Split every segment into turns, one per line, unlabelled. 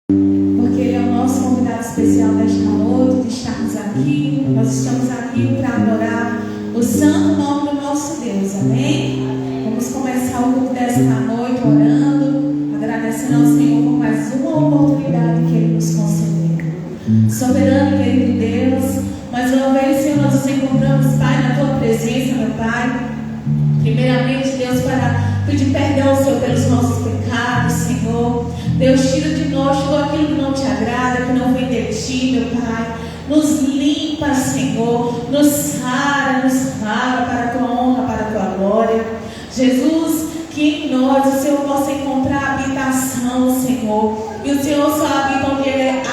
porque Ele é o nosso convidado especial desta noite, de estarmos aqui. Nós estamos aqui para adorar o santo nome do nosso Deus, amém? Vamos começar o culto desta noite orando, agradecendo ao Senhor por mais uma oportunidade que Ele nos concedeu. Soberano e querido Deus, mais uma vez, Senhor, nós nos encontramos, Pai, na Tua presença, meu Pai. Primeiramente, Deus, para pedir perdão, Senhor, pelos nossos pecados, Senhor. Deus, tira de nós tudo aquilo que não te agrada, que não vem de Ti, meu Pai. Nos limpa, Senhor. Nos sara para a Tua honra, para a Tua glória. Jesus, que em nós o Senhor possa encontrar habitação, Senhor. E o Senhor só habita onde é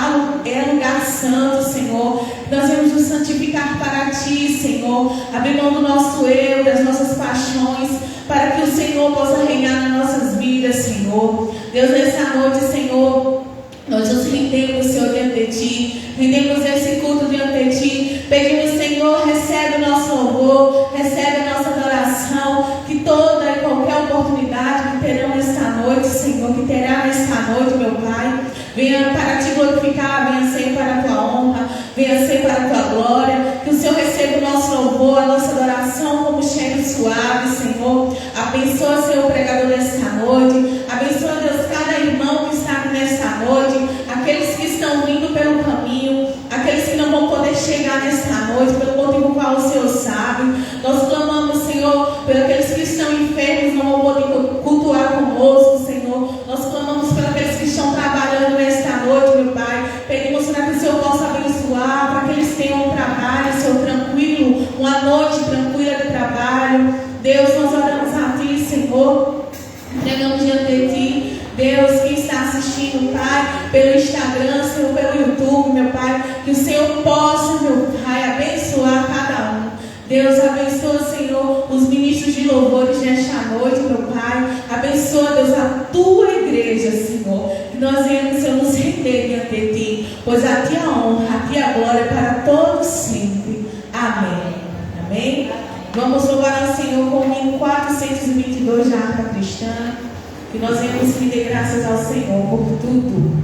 lugar santo, Senhor. Nós vamos nos santificar para Ti, Senhor. Abrir mão do nosso eu, das nossas paixões, para que o Senhor possa reinar nas nossas vidas, Senhor. Deus, nessa noite, Senhor, nós nos rendemos, Senhor, diante de Ti. Rendemos esse culto diante de Ti. Pedimos, Senhor, recebe o nosso louvor, recebe a nossa adoração. Que toda e qualquer oportunidade que terão nesta noite, Senhor, que terá nesta noite, meu Pai, venha para Te glorificar, venha ser para a Tua honra, venha ser para a Tua glória. Que o Senhor receba o nosso louvor, a nossa adoração como cheiro suave, Senhor. Abençoa, Senhor, o pregador desta noite. Abençoa, Deus, cada irmão que está aqui nesta noite. Aqueles que estão vindo pelo caminho, aqueles que não vão poder chegar nesta noite, pelo motivo qual o Senhor sabe. Nós clamamos, Senhor, por aqueles que estão enfermos, não vão poder cultuar conosco, Senhor. Nós clamamos por aqueles que estão trabalhando nesta noite, meu Pai. Pedimos para que o Senhor possa abençoar, para que eles tenham um trabalho, Senhor, tranquilo, uma noite tranquila de trabalho. Deus, nós oramos a Ti, Senhor. Entregamos diante de Ti, Deus, quem está assistindo, Pai, pelo Instagram, Senhor, pelo YouTube, meu Pai, que o Senhor possa, meu Pai, abençoar cada um. Deus, abençoa, Senhor, os ministros de louvores nesta noite, meu Pai. Abençoa, Deus, a Tua igreja, Senhor. Que nós venhamos, Senhor, nos render diante de Ti, pois a Ti a honra, a Ti a glória para todos sempre. Amém. Amém. Vamos louvar ao Senhor com o hino 422 da harpa cristã. Que nós venhamos pedir graças ao Senhor por tudo.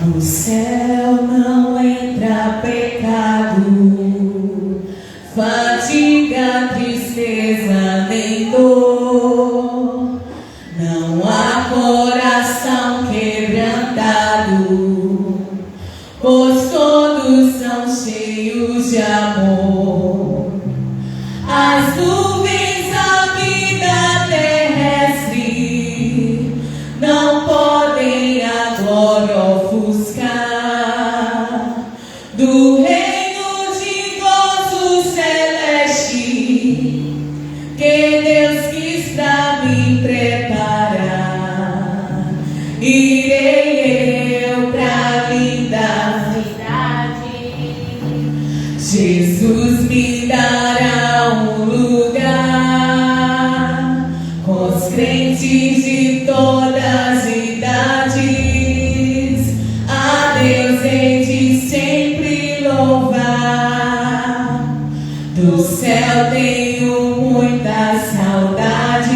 No céu não entra pecado, fadiga, tristeza nem dor. Não há coração quebrantado, pois todos são cheios de amor. As nuvens da vida terrestre não podem a glória ofuscar do reino de gozo celeste que Deus quis pra mim preparar. Irei eu pra linda cidade, Jesus me dará um lugar com os crentes de todas as idades. A Deus hei de sempre louvar. Do céu tenho muitas saudades,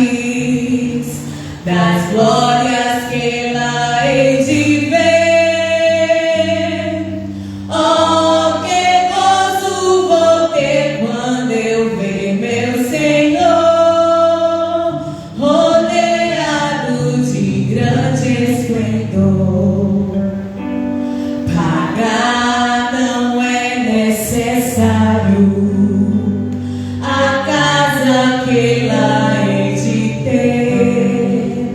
das glórias que lá hei de ver. Oh, que gozo vou ter quando eu ver meu Senhor rodeado de grande esplendor. Pagar não é necessário a casa que lá hei de ter,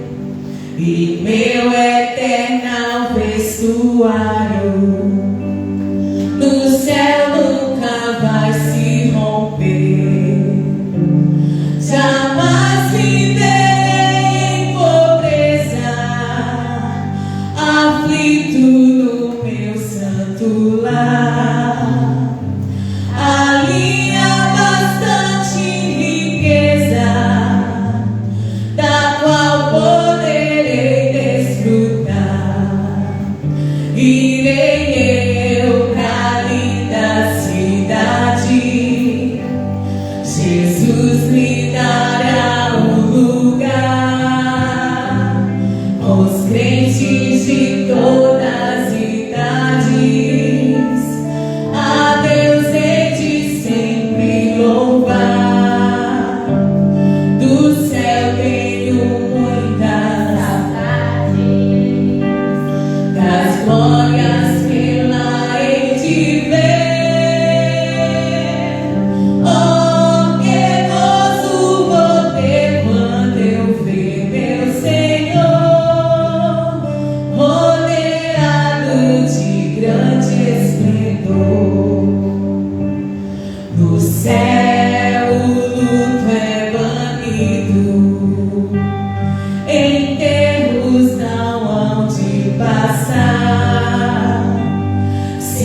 e meu eterno vestuário no céu nunca vai se romper. Jamais viverei em pobreza, aflito no meu santo lar. Ali há bastante riqueza, da qual poderei desfrutar. Irei eu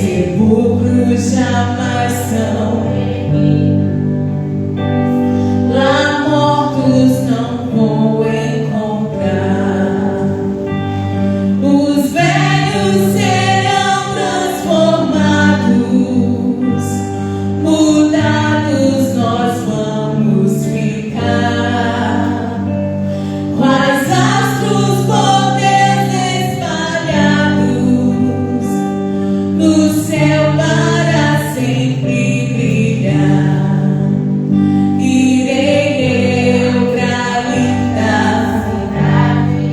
sepulcros jamais são. Lá mortos não vou encontrar. Os velhos serão transformados, mudados nós vamos ficar. Quais astros por Deus espalhados no céu para sempre brilhar. Irei eu pra linda cidade,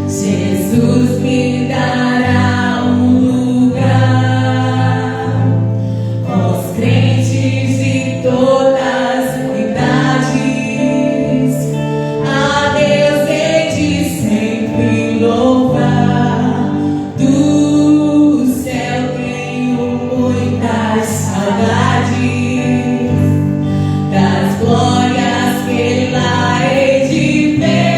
Jesus me dará um lugar. Os crentes de todas as idades, a Deus hei de sempre louvar. Do céu tenho muitas saudades, das glórias que lá hei de ver.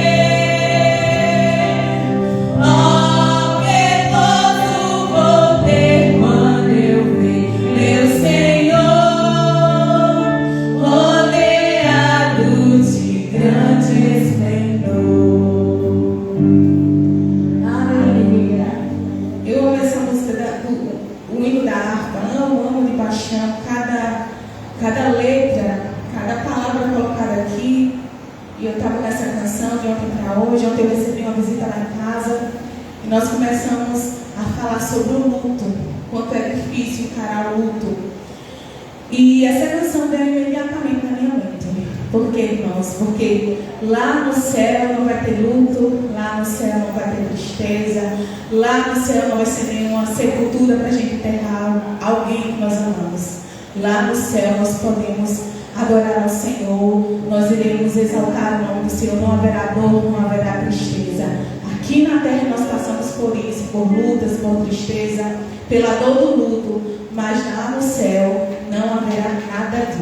Oh, penoso vou ter quando eu ver meu Senhor rodeado de grande esplendor. Aleluia. Eu amo essa música, o hino da harpa. Amo de paixão cada letra, cada palavra colocada aqui. E eu estava nessa canção de ontem para hoje. Ontem eu recebi uma visita lá em casa e nós começamos a falar sobre o luto, quanto é difícil encarar o luto. E essa canção veio imediatamente na minha mente. Por quê, irmãos? Porque lá no céu não vai ter luto, lá no céu não vai ter tristeza, lá no céu não vai ser nenhuma sepultura para a gente enterrar alguém que nós amamos. Lá no céu nós podemos adorar ao Senhor, nós iremos exaltar o nome do Senhor, não haverá dor, não haverá tristeza. Aqui na terra nós passamos por isso, por lutas, por tristeza, pela dor do luto, mas lá no céu não haverá nada disso.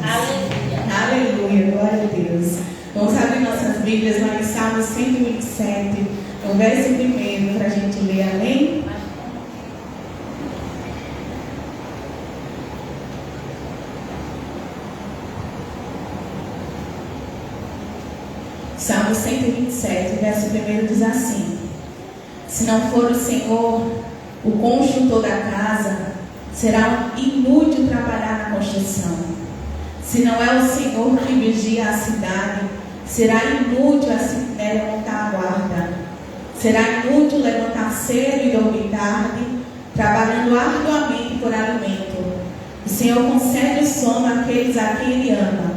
Aleluia, glória a Deus. Vamos abrir nossas Bíblias lá em Salmo 127, o verso 1 para a gente ler, amém? Salmo 127, verso 1 diz assim: se não for o Senhor o construtor da casa, será inútil trabalhar na construção. Se não é o Senhor que vigia a cidade, será inútil a sentinela montar a guarda. Será inútil levantar cedo e dormir tarde, trabalhando arduamente por alimento. O Senhor concede o sono àqueles a quem Ele ama.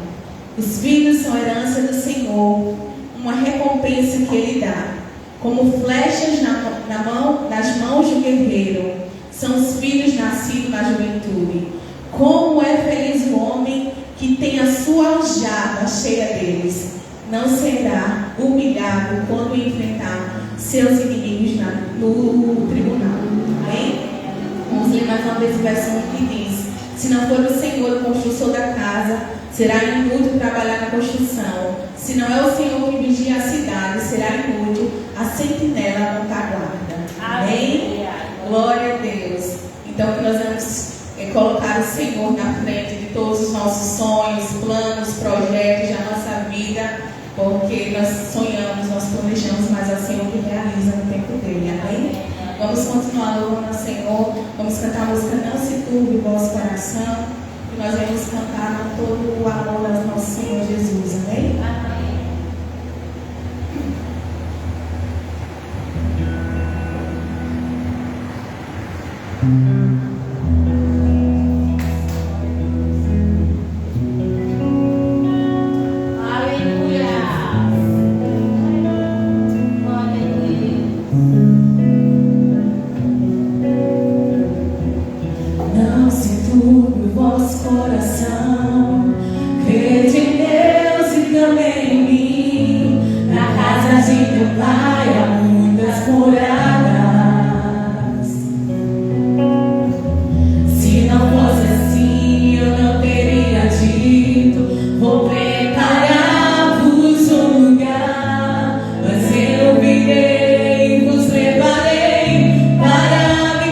Os filhos são herança do Senhor, uma recompensa que Ele dá. Como flechas nas mãos do guerreiro, são os filhos nascidos na juventude. Como é feliz o homem que tem a sua aljava cheia deles. Não será humilhado quando enfrentar seus inimigos no tribunal. Amém? Vamos ler mais uma vez o verso 1 que diz: se não for o Senhor o construtor da casa, será inútil trabalhar na construção. Se não é o Senhor que vigia a cidade, será inútil a sentinela montar guarda. Amém? Glória a Deus. Então que nós vamos colocar o Senhor na frente de todos os nossos sonhos, planos, projetos da nossa vida, porque nós sonhamos, nós planejamos, mas é o Senhor que realiza no tempo dele. Amém? Vamos continuar louvando ao Senhor. Vamos cantar a música Não Se Turbe o Vosso Coração, e nós vamos cantar com todo o amor ao nosso Senhor Jesus. Amém? Amém. Não se turbe o vosso coração, crede em Deus e também em mim. Na casa de meu Pai há muitas moradas. Se não fosse assim, eu não teria dito: vou preparar-vos um lugar. Mas eu virei e vos levarei para me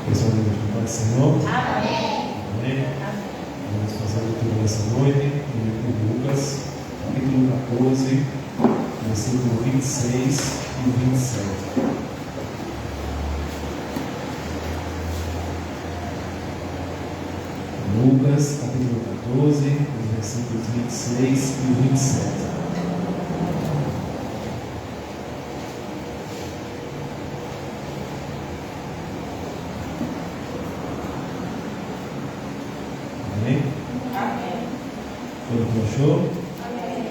Pessoal de Deus, Pai, Senhor. Amém. Amém. Vamos fazer a leitura dessa noite, no livro de Lucas, capítulo 14, versículo 26 e 27. Lucas, capítulo 14, os versículos 26 e 27. Amém? Amém. Todo mundo achou? Amém.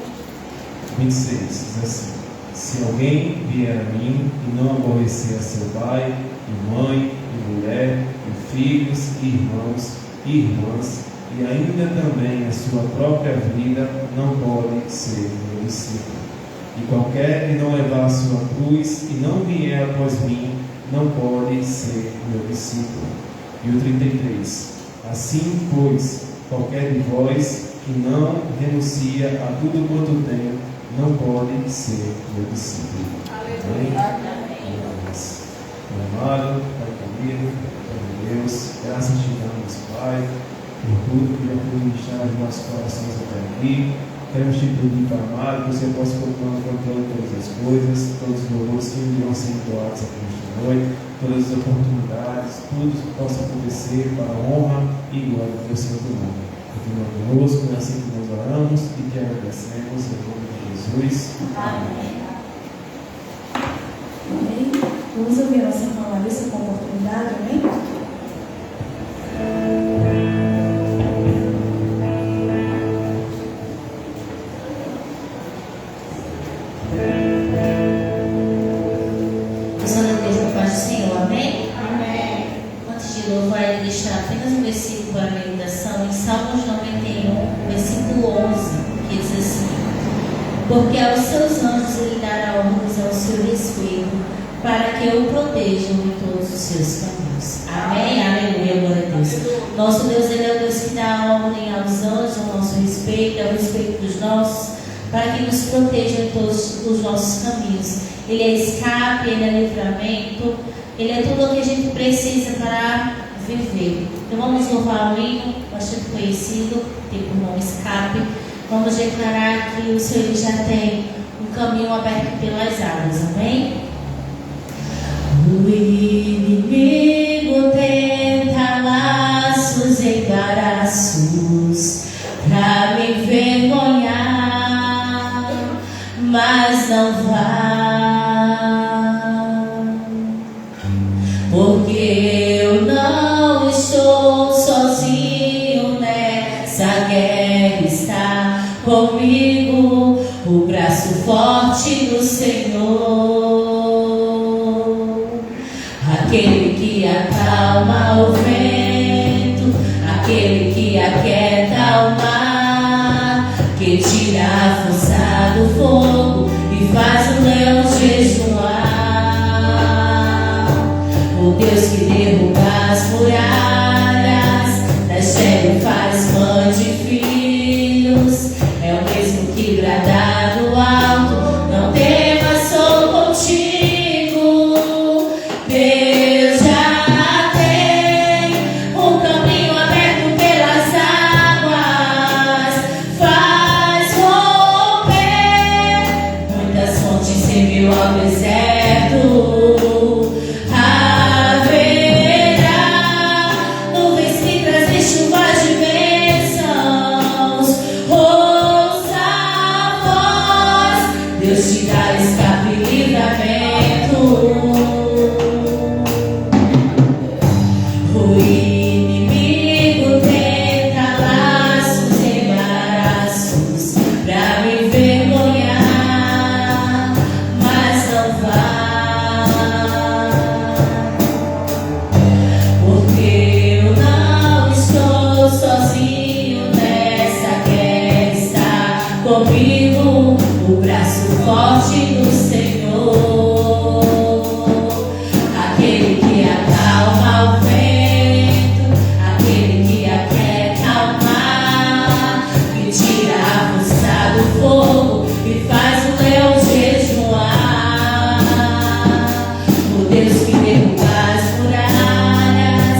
26, diz assim: se alguém vier a mim e não aborrecer a seu pai, e mãe, e mulher, e filhos, e irmãos, e irmãs, e ainda também a sua própria vida, não pode ser meu discípulo. E qualquer que não levar a sua cruz e não vier após mim, não pode ser meu discípulo. E o 33: assim, pois, qualquer de vós que não renuncia a tudo quanto tem, não pode ser meu discípulo. Amém? Meu amado, Pai querido, Pai de Deus, graças te damos, Pai, por tudo que já foi ministrado nos nossos corações até aqui. Queremos te pedir, Pai amado, que você possa continuar contando todas as coisas, todos os louvores que irão ser entoados aqui nesta noite, todas as oportunidades, tudo que possa acontecer para a honra e glória do teu santo nome. Continua conosco, é assim que nós oramos e te agradecemos em nome de Jesus. Amém.
Amém. Vamos ouvir a nossa irmã Larissa com oportunidade, amém?
Apenas um versículo para a meditação em Salmos 91, versículo 11, que diz assim: porque aos seus anjos ele dará ordens ao seu respeito, para que o protejam em todos os seus caminhos. Amém? Aleluia, glória a Deus. Nosso Deus, ele é o Deus que dá ordem aos anjos ao nosso respeito, ao respeito dos nossos, para que nos protejam em todos os nossos caminhos. Ele é escape, ele é livramento, ele é tudo o que a gente precisa para viver. Então vamos louvar o hino bastante conhecido, tem por nome Escape. Vamos declarar que o Senhor já tem um caminho aberto pelas águas, amém? O inimigo tenta laços e embaraços pra me envergonhar, mas não vai, porque eu não estou sozinho nessa guerra, está comigo o braço forte do Senhor, aquele que acalma o vento, aquele que aquieta o mar, que tira a força do fogo e faz o leão jejuar, o Deus que derruba as muralhas, da cheia faz mãe de filhos, é o mesmo que brada do alto, não temas, sou contigo. Deus já tem um caminho aberto pelas águas, faz romper muitas fontes em meio ao deserto. Deus que derruba as muralhas,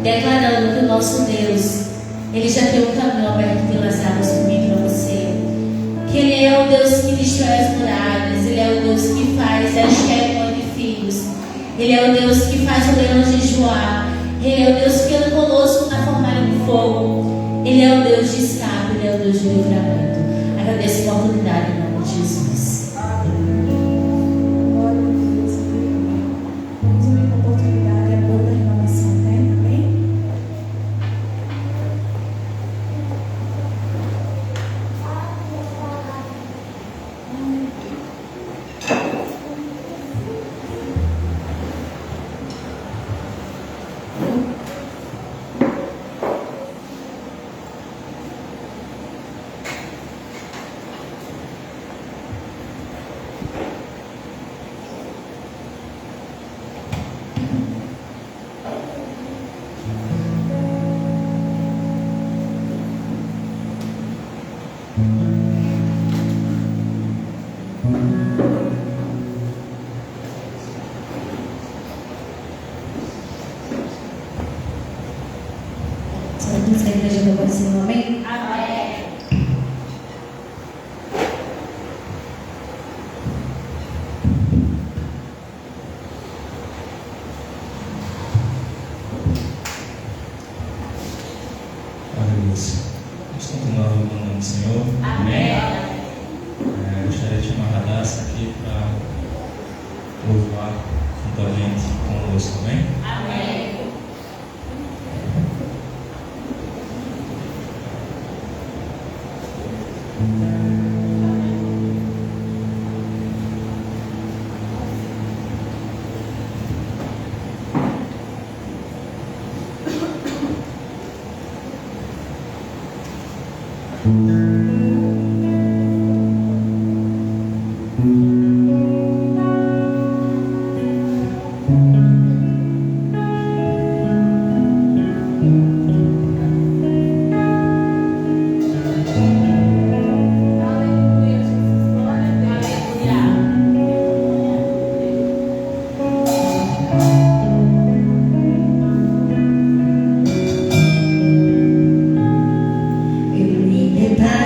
declarando que o nosso Deus, Ele já tem um caminho aberto pelas águas para mim e para você. Que Ele é o Deus que destrói as muralhas, Ele é o Deus que faz as queimas de filhos, Ele é o Deus que faz o leão jejuar, Ele é o Deus que anda conosco na fornalha do fogo, Ele é o Deus de escape, Ele é o Deus de livramento. Agradeço a oportunidade em nome de Jesus.
Glória a Deus. Vamos ver a oportunidade, a boa da renovação eterna, amém? Vamos à igreja do Brasil, amém?
Amém.
Aleluia. Vamos continuar no nome do Senhor.
Amém.
Gostaria de chamar a Radassa aqui para louvar junto a gente conosco, amém?
Amém.
Eu me preparo.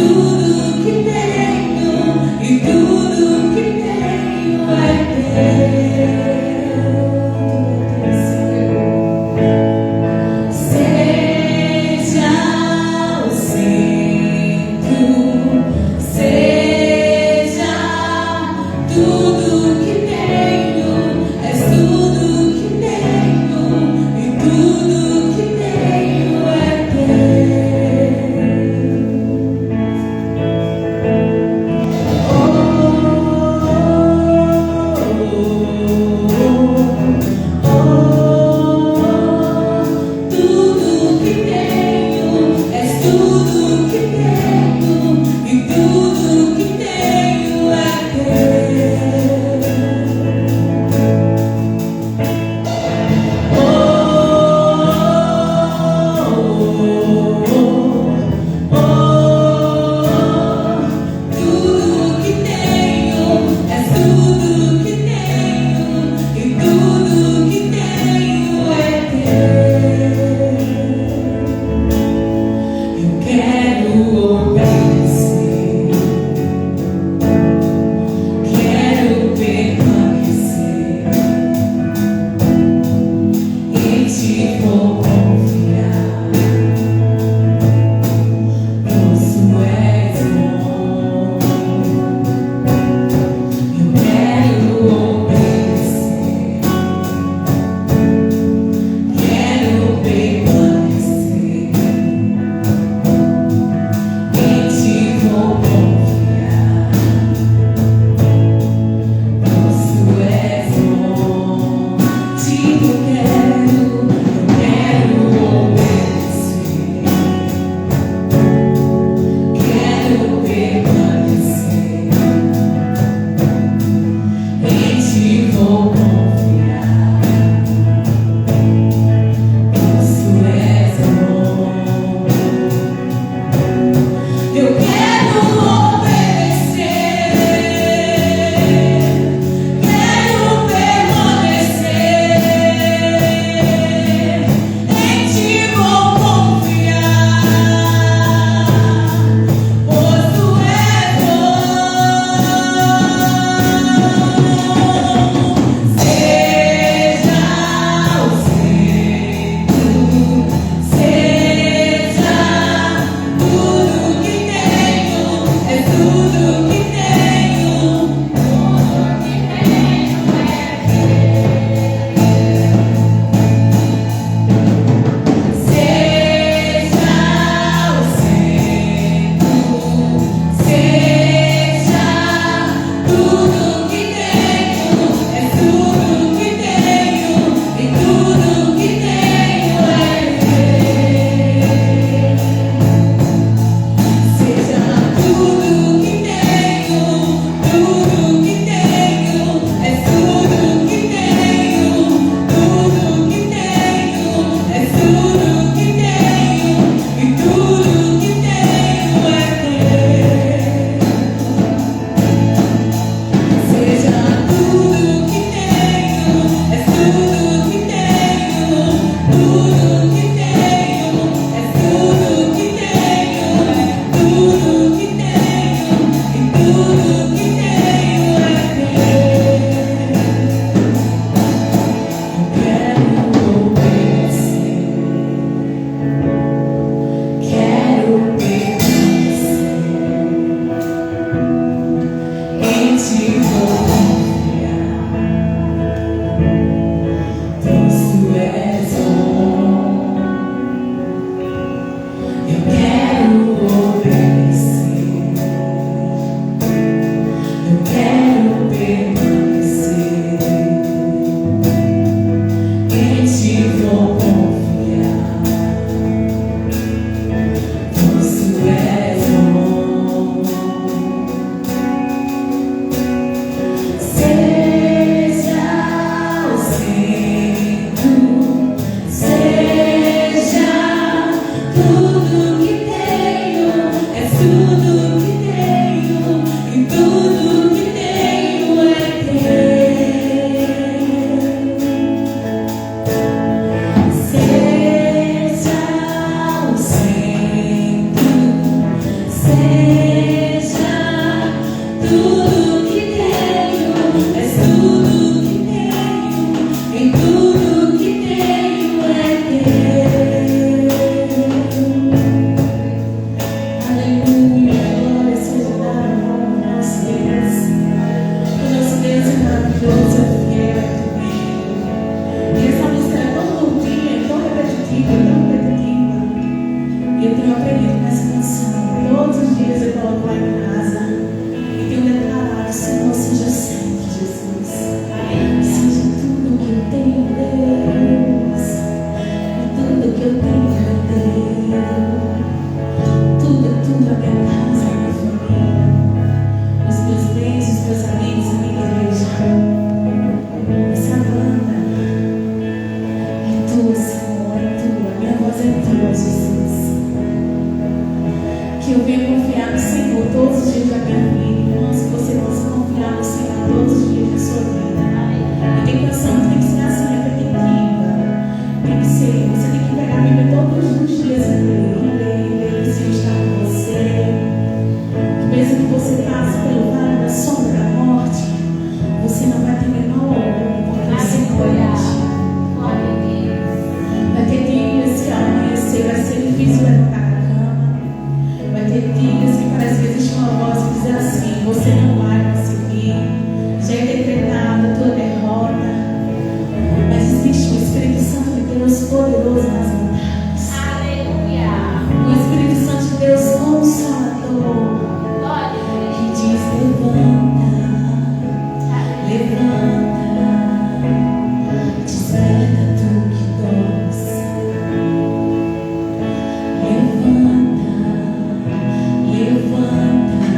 Aleluia. dias eu coloco lá em casa e tenho declarado: Senhor, seja sempre, Jesus. Seja tudo que eu tenho, Deus. E tudo que eu tenho, Deus. Tudo, a minha casa, a minha família, os meus bens, os meus amigos, a minha igreja. Essa banda é tua, Senhor, é tua. Minha voz é tua, Jesus. Que eu venha confiar no Senhor todos os dias da minha vida, irmãos. Que você possa confiar no Senhor todos os dias da sua vida. E tem canção que tem que ser assim, repetitiva. Tem que ser, você tem que pegar a Bíblia todos os dias e ler, que o Senhor está com você. Que mesmo que você passe pelo vale da sombra da morte, você não vai ter menor algum, porque o Senhor é contigo. Vai ter dias que ao amanhecer vai ser difícil levantar da cama. Vai ter dias que parece que existe uma voz que diz assim: você não vai conseguir, já é decretada a tua derrota. Mas existe o Espírito Santo de Deus poderoso nas montanhas. Aleluia! O Espírito Santo de Deus consolador, que diz: levanta, desperta tu que dormes. Levanta,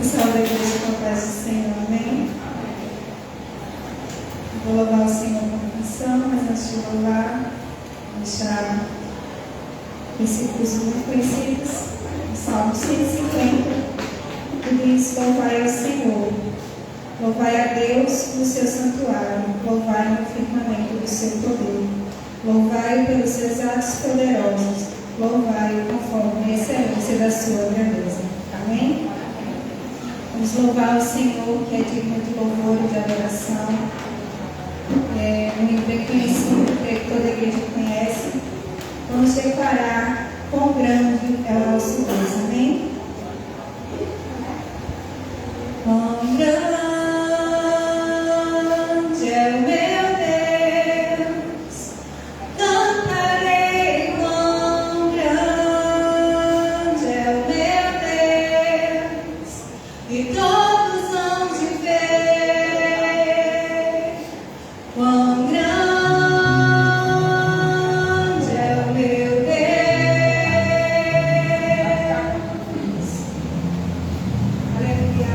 Pessoal da igreja com a paz do Senhor, amém? Vou louvar o Senhor com a canção, mas antes de louvar, vou deixar versículos muito conhecidos. O Salmo 150, que diz: louvai ao Senhor, louvai a Deus no seu santuário, louvai no firmamento do seu poder, louvai pelos seus atos poderosos, louvai conforme a excelência da sua grandeza. Amém? Vamos louvar o Senhor, que é digno de louvor e de adoração. É um hino bem conhecido, que toda a igreja conhece. Vamos declarar quão grande é o nosso Deus. Amém? Quão grande é o meu Deus, cantarei quão grande é o meu Deus, e todos hão de ver quão grande é o meu Deus. Aleluia.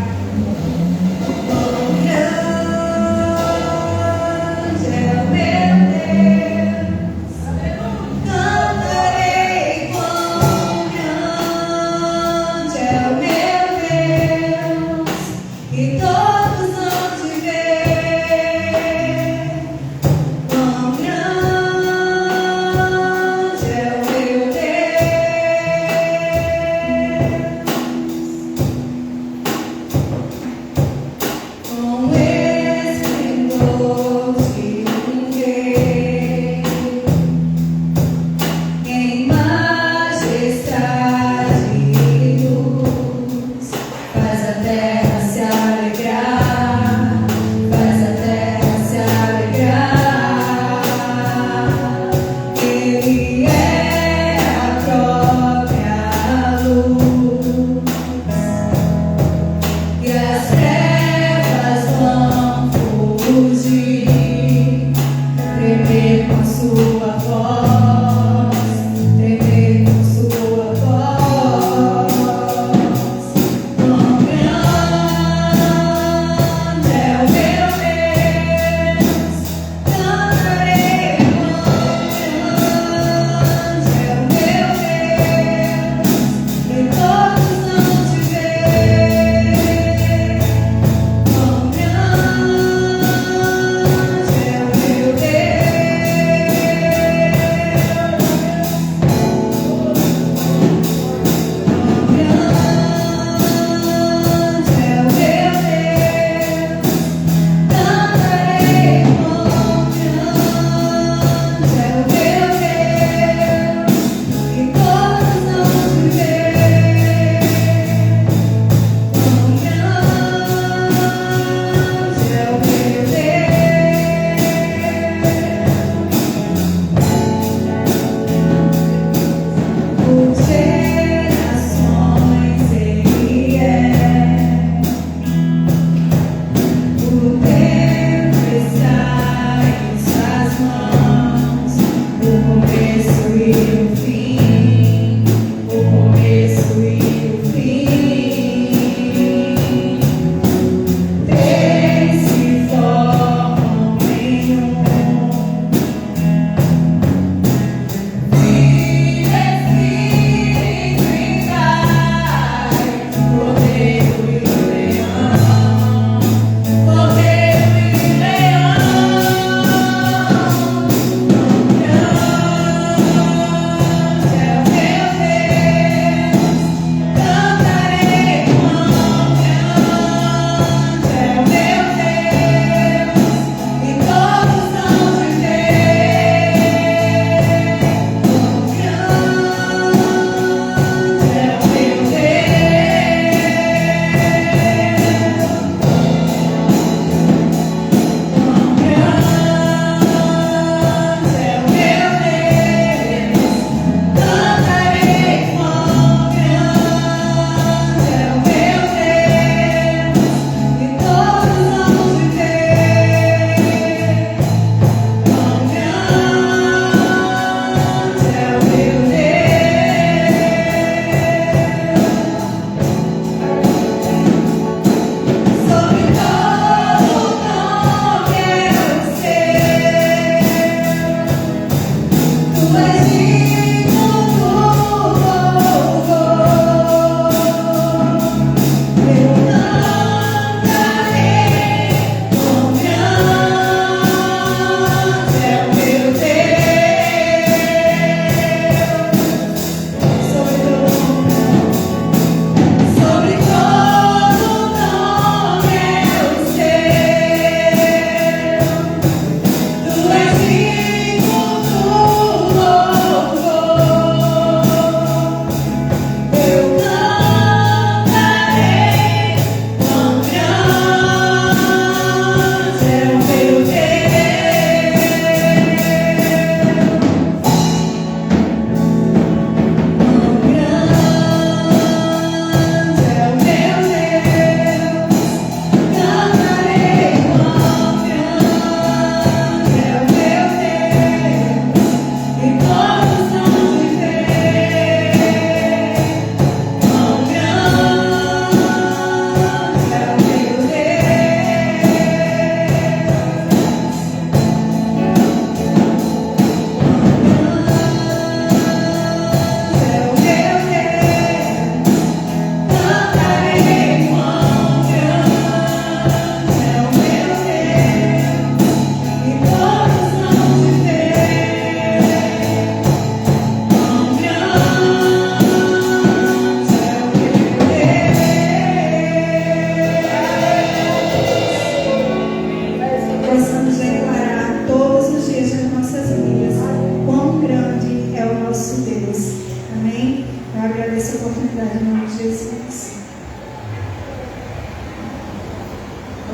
Quão grande é o meu Deus. Cantarei quão grande é o meu Deus, e todos hão de ver quão grande é o meu Deus. Com esplendor de um rei, em majestade e luz, faz a terra se alegrar.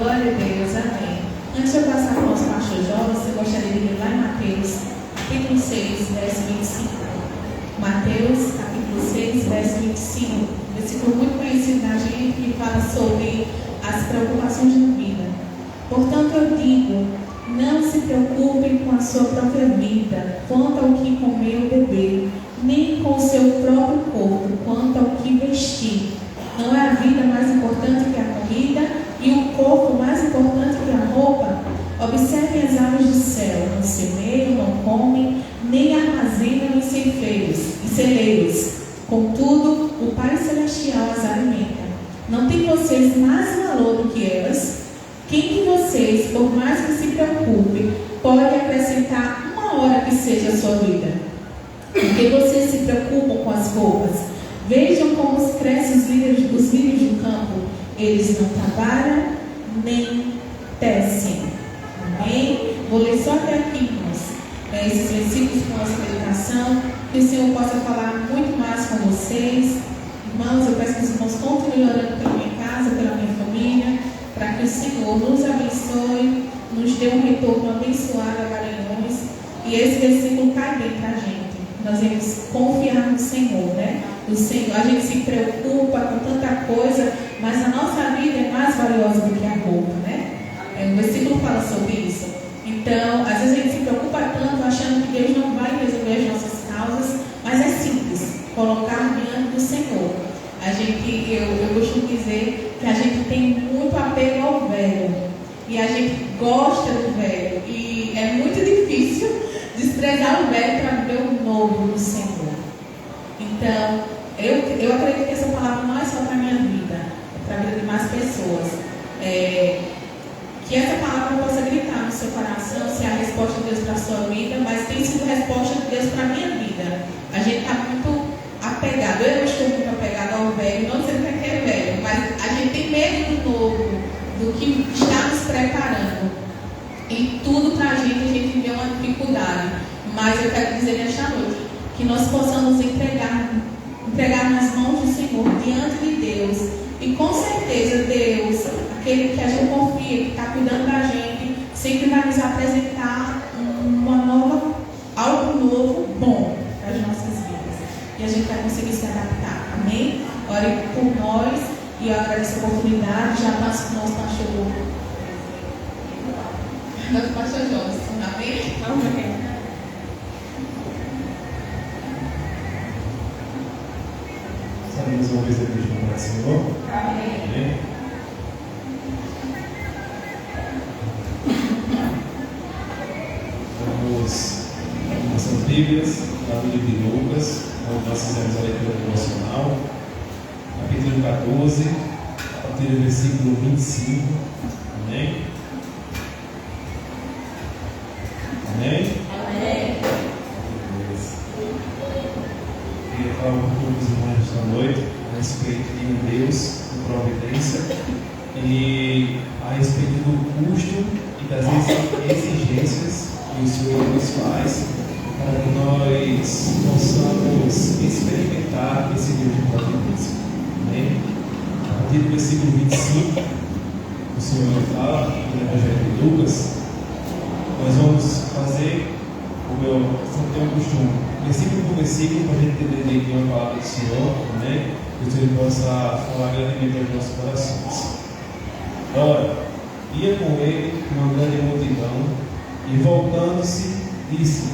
Glória a Deus, amém. Antes de eu passar para o nosso pastor Jonas, eu gostaria de ler lá em Mateus, capítulo 6, verso 25. Mateus, capítulo 6, verso 25. Um versículo muito conhecido da gente que fala sobre as preocupações da vida. Portanto, eu digo, não se preocupem com a sua própria vida, quanto ao que comer ou beber, nem com o seu próprio corpo, quanto ao que vestir. Não é a vida mais importante que a comida e o corpo mais importante que a roupa? Observem as aves do céu, não semeiam, não comem, nem armazenam em celeiros. Contudo, o Pai Celestial as alimenta. Não tem vocês mais valor do que elas? Quem de vocês, por mais que se preocupe, pode acrescentar uma hora que seja a sua vida? Porque vocês se preocupam com as roupas. Vejam como crescem os lírios do campo. Eles não trabalham nem tecem. Amém? Vou ler só até aqui, irmãos. Esses versículos com nossa meditação. Que o Senhor possa falar muito mais com vocês. Irmãos, eu peço que os irmãos continuem orando pela minha casa, pela minha família, para que o Senhor nos abençoe, nos dê um retorno abençoado a Garanhuns. E esse versículo cai bem para a gente. Nós devemos confiar no Senhor, né? O Senhor, a gente se preocupa com tanta coisa, mas a nossa vida é mais valiosa do que a roupa, né? O versículo fala sobre isso. Então, às vezes a gente se preocupa tanto achando que Deus não vai resolver as nossas causas, mas é simples, colocar diante do Senhor. Eu costumo dizer que a gente tem muito apego ao velho, e a gente gosta do velho, e é muito difícil desprezar o velho para viver o novo do Senhor. Então, eu acredito que essa palavra não é só para a minha vida, é para a vida de mais pessoas. Que essa palavra possa gritar no seu coração se é a resposta de Deus para a sua vida, mas tem sido a resposta de Deus para a minha vida. A gente está muito apegado, eu estou muito apegado ao velho, não dizendo que é velho, mas a gente tem medo do novo, do que está nos preparando. E tudo para a gente vê uma dificuldade. Mas eu quero dizer nesta noite que nós possamos entregar nas mãos do Senhor, diante de Deus. E com certeza Deus, aquele que a gente confia, que está cuidando da gente, sempre vai nos apresentar algo novo, bom para as nossas vidas. E a gente vai conseguir se adaptar. Amém? Ore por nós e eu agradeço a oportunidade. Já passo para o nosso pastor Jonas. Amém? Amém.
Sabemos uma vez depois de comprar o Senhor?
Amém.
Amém. Vamos em nossas Bíblias, lá no livro de Lucas, onde nós fizemos a leitura devocional, capítulo 14, a partir do versículo 25. Amém? Amém?
Amém.
Queria falar um pouco com os irmãos esta noite a respeito de Deus, de providência, e a respeito do custo e das exigências que o Senhor nos faz para que nós possamos experimentar esse Deus de providência. Amém? A partir do versículo 25, o Senhor fala no Evangelho de Lucas. Nós vamos fazer como eu sempre tenho o costume, versículo por versículo, para a gente entender direitinho a palavra do Senhor, amém? Que o Senhor possa falar grandemente aos nossos corações. Ora, ia com ele uma grande multidão, e voltando-se, disse: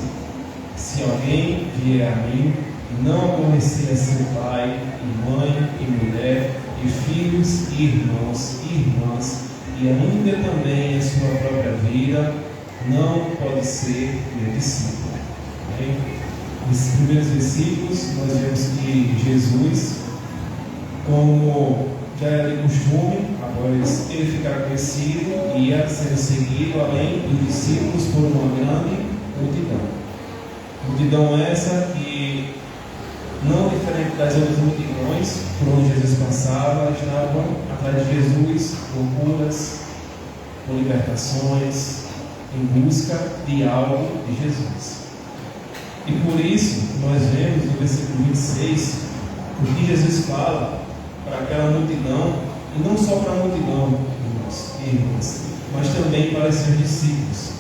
se alguém vier a mim e não aborrecer a seu pai, e mãe, e mulher, e filhos, e irmãos, e irmãs, e ainda também a sua própria vida, não pode ser meu discípulo. Amém? Nesses primeiros versículos, nós vemos que Jesus, como já era de costume, após ele ficar conhecido, ia sendo seguido além dos discípulos por uma grande multidão. Multidão essa que, não diferente das outras multidões por onde Jesus passava, estavam atrás de Jesus por curas, por libertações, em busca de algo de Jesus. E por isso, nós vemos no versículo 26, o que Jesus fala para aquela multidão, e não só para a multidão, irmãos e irmãs, seus discípulos,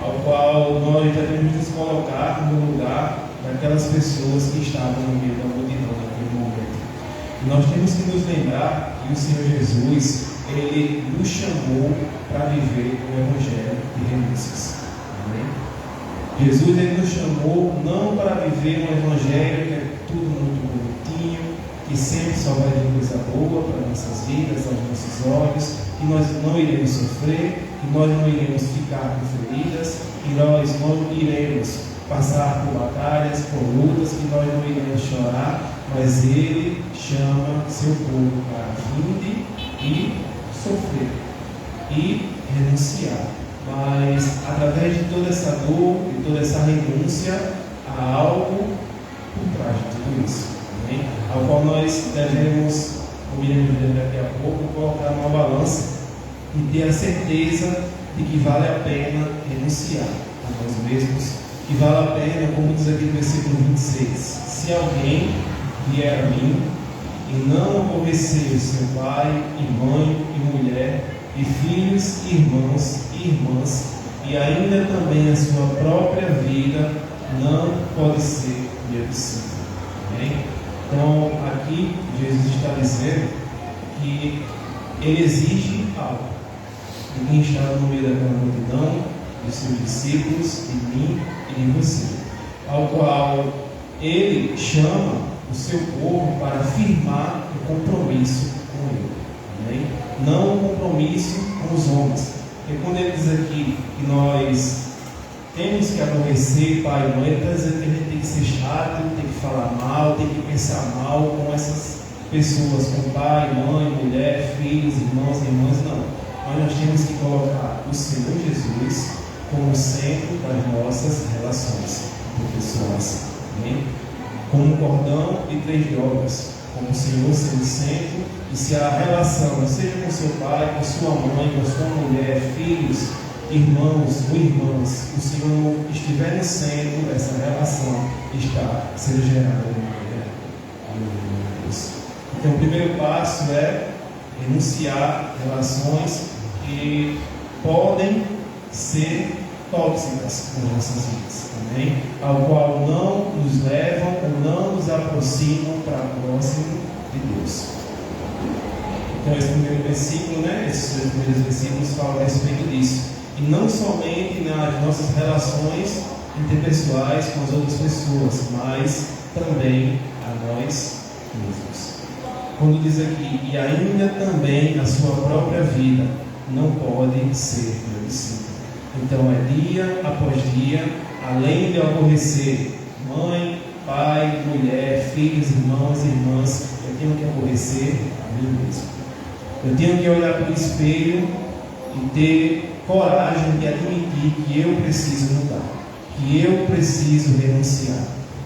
ao qual nós devemos nos colocar no lugar daquelas pessoas que estavam no meio da multidão naquele momento. E nós temos que nos lembrar que o Senhor Jesus, Ele nos chamou para viver o Evangelho de renúncias. Amém? Jesus, Ele nos chamou não para viver um Evangelho que é tudo muito bonitinho, que sempre só vai vir coisa boa para nossas vidas, aos nossos olhos, que nós não iremos sofrer, que nós não iremos ficar com feridas, que nós não iremos passar por batalhas, por lutas, que nós não iremos chorar, mas Ele chama seu povo para vir e sofrer e renunciar. Mas através de toda essa dor e toda essa renúncia, há algo por trás de tudo isso, amém? Ao qual nós devemos, como iremos ver daqui a pouco, colocar numa balança e ter a certeza de que vale a pena renunciar a nós mesmos, que vale a pena, como diz aqui no versículo 26, se alguém vier a mim e não aborrecer seu pai e mãe e mulher e filhos, irmãos e irmãs, e ainda também a sua própria vida, não pode ser meu discípulo. Amém? Então, aqui Jesus está dizendo que Ele exige algo de quem está no meio daquela multidão, dos seus discípulos, de mim e de você, ao qual Ele chama o seu povo para firmar o compromisso com Ele. Amém? Não o compromisso com os homens. Porque quando Ele diz aqui que nós temos que aborrecer pai e mãe, Ele está dizendo que a gente tem que ser chato, tem que falar mal, tem que pensar mal com essas pessoas, com pai, mãe, mulher, filhos, irmãos e irmãs. Não. Mas nós temos que colocar o Senhor Jesus como centro das nossas relações pessoais. Amém? Como um cordão e 3 dobras, como o Senhor sendo o centro, e se a relação, seja com seu pai, com sua mãe, com sua mulher, filhos, irmãos ou irmãs, o Senhor não estiver no centro, essa relação está sendo gerada de maneira. Então, o primeiro passo é renunciar relações que podem ser tóxicas nas nossas vidas, amém? Ao qual não nos levam ou não nos aproximam para próximo de Deus. Então, esse primeiro versículo, esses primeiros versículos falam a respeito disso. E não somente nas nossas relações interpessoais com as outras pessoas, mas também a nós mesmos. Quando diz aqui, e ainda também a sua própria vida, não pode ser meu discípulo. Então é dia após dia, além de eu aborrecer mãe, pai, mulher, filhos, irmãos e irmãs, eu tenho que aborrecer a mim mesmo. Eu tenho que olhar para o espelho e ter coragem de admitir que eu preciso mudar, que eu preciso renunciar,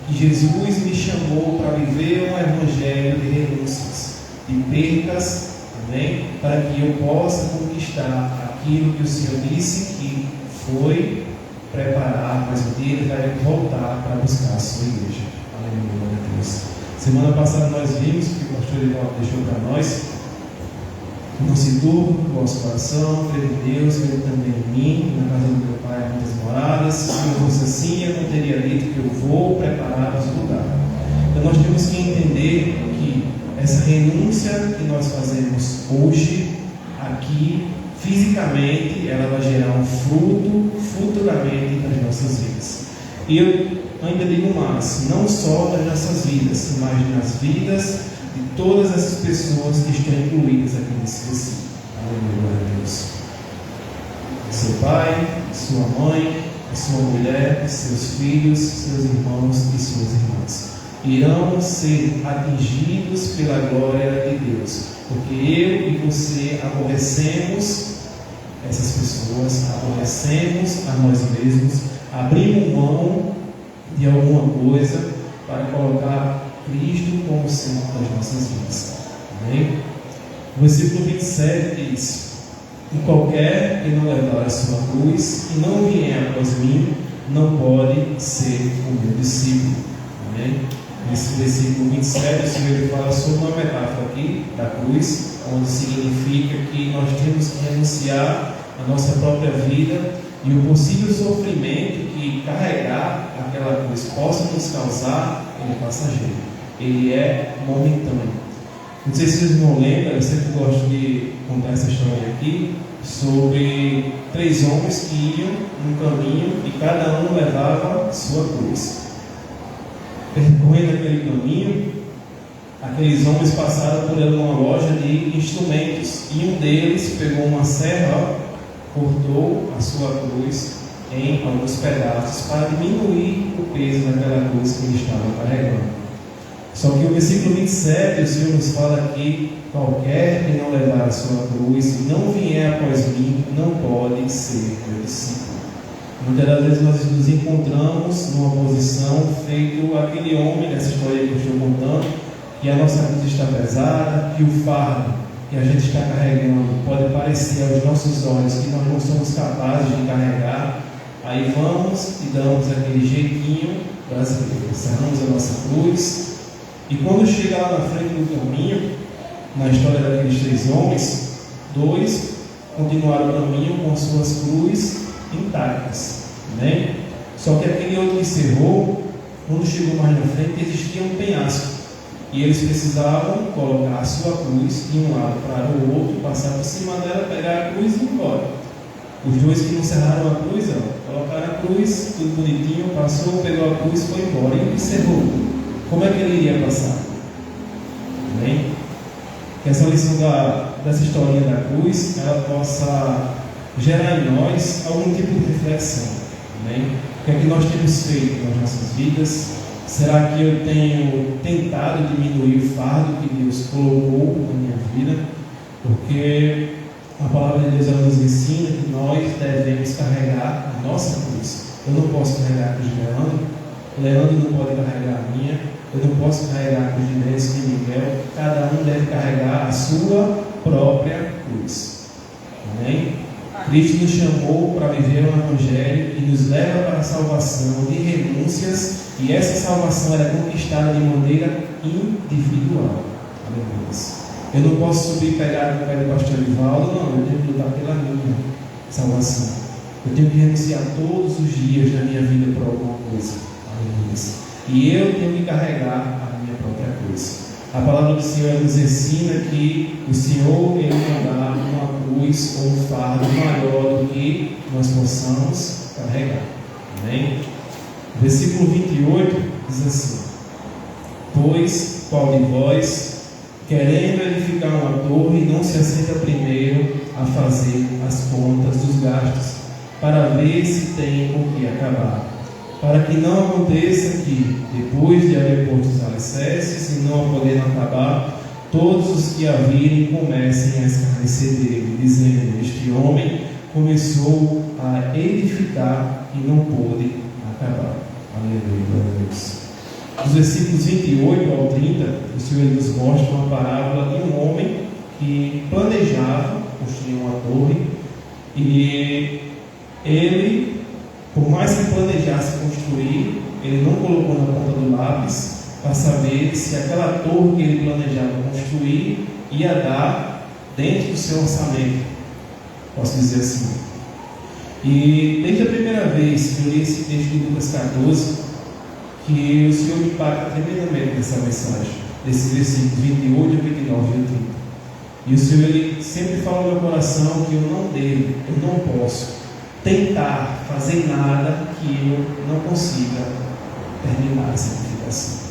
que Jesus me chamou para viver um evangelho de renúncias, de percas, amém? Para que eu possa conquistar aquilo que o Senhor disse que foi preparar, mas um dia Ele vai voltar para buscar a sua igreja. Aleluia, Deus. Semana passada nós vimos que o pastor Ivaldo deixou para nós: não se turbe o vosso coração, crê em Deus, crê também em mim. Na casa do meu pai há muitas moradas. Se não fosse assim, eu não teria dito que eu vou preparar os lugares. Então nós temos que entender que essa renúncia que nós fazemos hoje, aqui, fisicamente, ela vai gerar um fruto futuramente nas nossas vidas. E eu ainda digo mais, não só nas nossas vidas, mas nas vidas de todas essas pessoas que estão incluídas aqui nesse versículo. Aleluia, Deus. Seu pai, sua mãe, sua mulher, seus filhos, seus irmãos e suas irmãs irão ser atingidos pela glória de Deus, porque eu e você aborrecemos essas pessoas, aborrecemos a nós mesmos, abrimos mão de alguma coisa para colocar Cristo como centro das nossas vidas. Amém? O versículo 27 diz: e qualquer que não levar a sua cruz e não vier após mim, não pode ser o meu discípulo. Amém? Nesse versículo 27, o Senhor fala sobre uma metáfora aqui da cruz, onde significa que nós temos que renunciar a nossa própria vida e o possível sofrimento que carregar aquela cruz possa nos causar, ele é passageiro, ele é momentâneo. Não sei se vocês não lembram, eu sempre gosto de contar essa história aqui, sobre 3 homens que iam num caminho e cada um levava sua cruz. Percorrendo aquele caminho, aqueles homens passaram por uma loja de instrumentos e um deles pegou uma serra, cortou a sua cruz em alguns pedaços para diminuir o peso daquela cruz que ele estava carregando. Só que o versículo 27, o Senhor nos fala que qualquer que não levar a sua cruz e não vier após mim, não pode ser meu discípulo. Muitas das vezes nós nos encontramos numa posição feito aquele homem nessa história que eu estou contando, que a nossa cruz está pesada, que o fardo que a gente está carregando pode parecer aos nossos olhos que nós não somos capazes de carregar. Aí vamos e damos aquele jeitinho brasileiro, cerramos a nossa cruz, e quando chega lá na frente do caminho, na história daqueles 3 homens, 2 continuaram o caminho com suas cruzes intactas, né? Só que aquele outro que cerrou, quando chegou mais na frente, existia um penhasco e eles precisavam colocar a sua cruz de um lado para o outro, passar por cima dela, pegar a cruz e ir embora. Os 2 que não cerraram a cruz, colocaram a cruz, tudo bonitinho, passou, pegou a cruz e foi embora. E o que cerrou, como é que ele iria passar? Amém? Que essa lição dessa historinha da cruz, ela possa gerar em nós algum tipo de reflexão. Amém? O que é que nós temos feito nas nossas vidas? Será que eu tenho tentado diminuir o fardo que Deus colocou na minha vida? Porque a palavra de Deus nos ensina que nós devemos carregar a nossa cruz. Eu não posso carregar a cruz de Leandro, Leandro não pode carregar a minha, eu não posso carregar a cruz de Deus e Miguel. Cada um deve carregar a sua própria cruz. Amém? Cristo nos chamou para viver o Evangelho e nos leva para a salvação de renúncias, e essa salvação é conquistada de maneira individual. Aleluia. Eu não posso subir e pegar no pé do pastor Ivaldo, não, eu tenho que lutar pela minha salvação. Eu tenho que renunciar todos os dias da minha vida por alguma coisa. Aleluia. E eu tenho que carregar a minha própria cruz. A palavra do Senhor nos ensina que o Senhor, Ele não dá uma cruz ou um fardo maior do que nós possamos carregar. Amém? Versículo 28 diz assim: pois qual de vós, querendo edificar uma torre, não se assenta primeiro a fazer as contas dos gastos, para ver se tem com que acabar, para que não aconteça que, depois de haver posto os alicerces e não podendo acabar, todos os que a virem comecem a escarnecer dele, dizendo: este homem começou a edificar e não pôde acabar. Aleluia. Dos versículos 28 ao 30, o Senhor nos mostra uma parábola de um homem que planejava construir uma torre, e ele, por mais que planejasse construir, ele não colocou na ponta do lápis para saber se aquela torre que ele planejava construir ia dar dentro do seu orçamento, posso dizer assim. E desde a primeira vez que eu li esse texto de Lucas 14, que o Senhor me impacta tremendamente nessa mensagem, desse versículo 28 a 29 e 30. E o Senhor, Ele sempre fala no meu coração que eu não devo, eu não posso tentar fazer nada que eu não consiga terminar a santificação.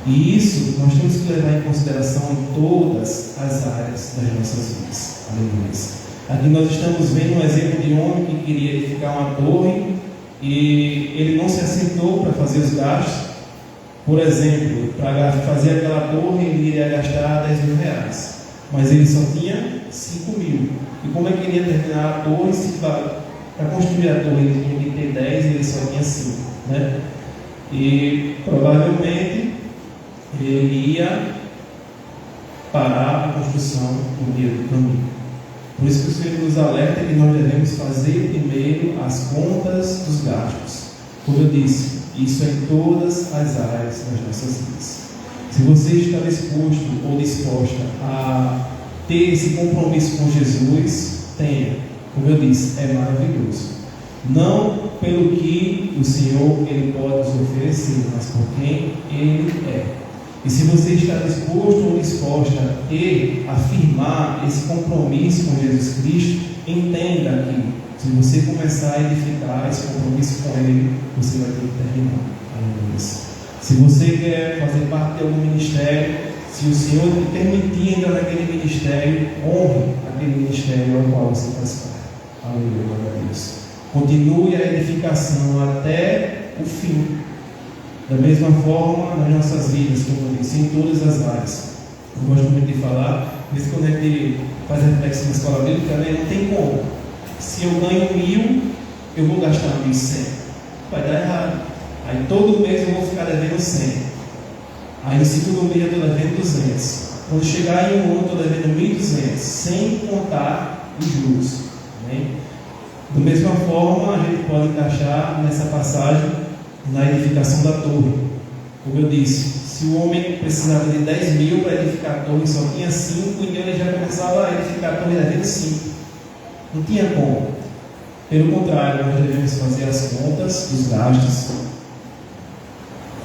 E isso nós temos que levar em consideração em todas as áreas das nossas vidas. Aleluia. Aqui nós estamos vendo um exemplo de um homem que queria edificar uma torre e ele não se assentou para fazer os gastos. Por exemplo, para fazer aquela torre ele iria gastar 10 mil reais, mas ele só tinha 5 mil. E como é que ele ia terminar a torre se para construir a torre ele tinha que ter 10 e ele só tinha 5, né? E provavelmente ele ia parar a construção no meio do caminho. Por isso que o Senhor nos alerta que nós devemos fazer primeiro as contas dos gastos. Como eu disse, isso é em todas as áreas das nossas vidas. Se você está disposto ou disposta a ter esse compromisso com Jesus, tenha. como eu disse, é maravilhoso. Não pelo que o Senhor ele pode nos oferecer, mas por quem Ele é. E se você está disposto ou disposta a afirmar esse compromisso com Jesus Cristo, entenda que se você começar a edificar esse compromisso com Ele, você vai ter que terminar. Se você quer fazer parte de algum ministério, se o Senhor te permitir entrar naquele ministério, honre aquele ministério ao qual você faz parte. Aleluia, glória a Deus. Continue a edificação até o fim. Da mesma forma, nas nossas vidas, como eu disse, em todas as áreas. Eu gosto muito de falar, mesmo quando a gente faz reflexão na escola bíblica, não tem como. Se eu ganho 1.000, eu vou gastar 1.100. Vai dar errado. Aí todo mês eu vou ficar devendo 100. Aí no segundo mês eu estou devendo 200. Quando chegar em um ano, eu estou devendo 1.200, sem contar os juros. Amém? Da mesma forma, a gente pode encaixar nessa passagem na edificação da torre. Como eu disse, se o homem precisava de 10.000 para edificar a torre, só tinha 5, então ele já começava a edificar a torre devendo 5. Não tinha como. Pelo contrário, nós devemos fazer as contas dos gastos.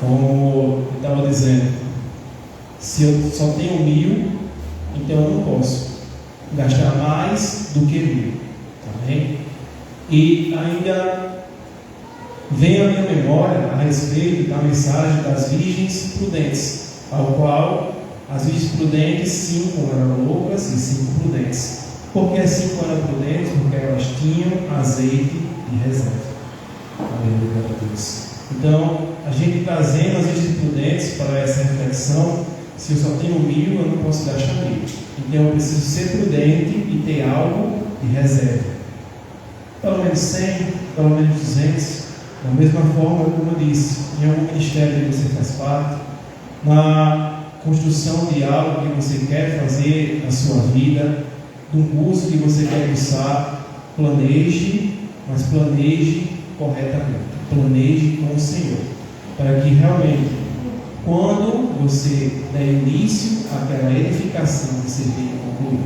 Como eu estava dizendo, se eu só tenho 1.000, então eu não posso gastar mais do que 1.000. Amém? E ainda vem à minha memória a respeito da mensagem das virgens prudentes, ao qual as virgens prudentes, 5 eram loucas e 5 prudentes. Por que 5 eram prudentes? Porque elas tinham azeite de reserva. Aleluia a Deus. Então, a gente trazendo as virgens prudentes para essa reflexão, se eu só tenho 1.000, eu não posso gastar 1.000. Então, eu preciso ser prudente e ter algo de reserva. Pelo menos 100, pelo menos 200. Da mesma forma, como eu disse, em algum ministério que você faz parte, na construção de algo que você quer fazer na sua vida, de um curso que você quer cursar, planeje, mas planeje corretamente, planeje com o Senhor, para que realmente, quando você der início àquela edificação, você venha concluir.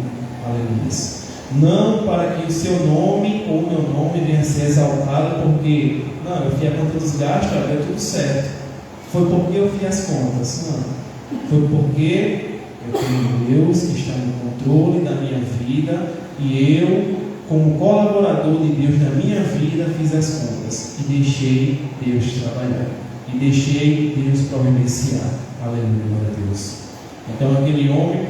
Aleluia. Não para que o seu nome ou o meu nome venha a ser exaltado, porque não, eu fiz a conta dos gastos, deu tudo certo. Foi porque eu fiz as contas. Não. Foi porque eu tenho Deus que está no controle da minha vida e eu, como colaborador de Deus na minha vida, fiz as contas e deixei Deus trabalhar e deixei Deus providenciar. Aleluia, glória a Deus. Então aquele homem,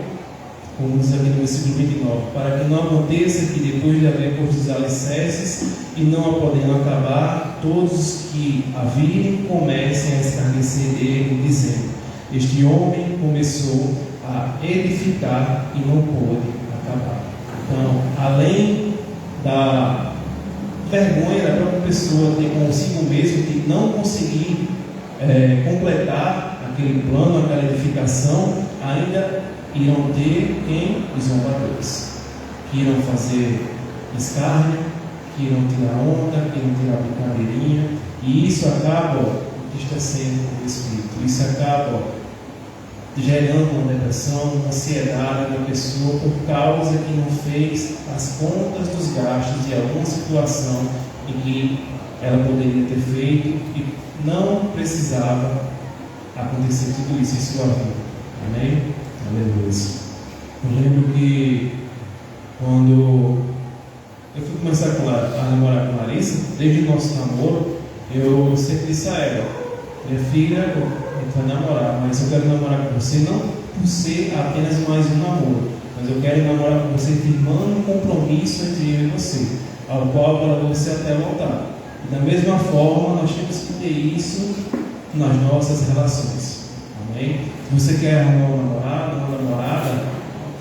como diz aqui no versículo 29, para que não aconteça que depois de haver posto os alicerces e não a podendo acabar, todos os que a virem comecem a escarnecer dele, dizendo: este homem começou a edificar e não pôde acabar. Então, além da vergonha da própria pessoa ter consigo mesmo de não conseguir completar aquele plano, aquela edificação, ainda irão ter quem? Os zombadores, que irão fazer escárnio, que irão tirar onda, que irão tirar brincadeirinha, e isso acaba entristecendo o espírito, isso acaba gerando uma depressão, uma ansiedade na pessoa, por causa que não fez as contas dos gastos de alguma situação em que ela poderia ter feito e não precisava acontecer tudo isso em sua vida. Amém? Aleluia. Eu lembro que quando eu fui começar a namorar com a Larissa, desde o nosso namoro, eu sempre disse a ela: minha filha, a gente vai namorar, mas eu quero namorar com você não por ser apenas mais um namoro, mas eu quero namorar com você firmando um compromisso entre eu e você, ao qual para você até voltar. E da mesma forma, nós temos que ter isso nas nossas relações. Amém? Se você quer arrumar um namorado, uma namorada,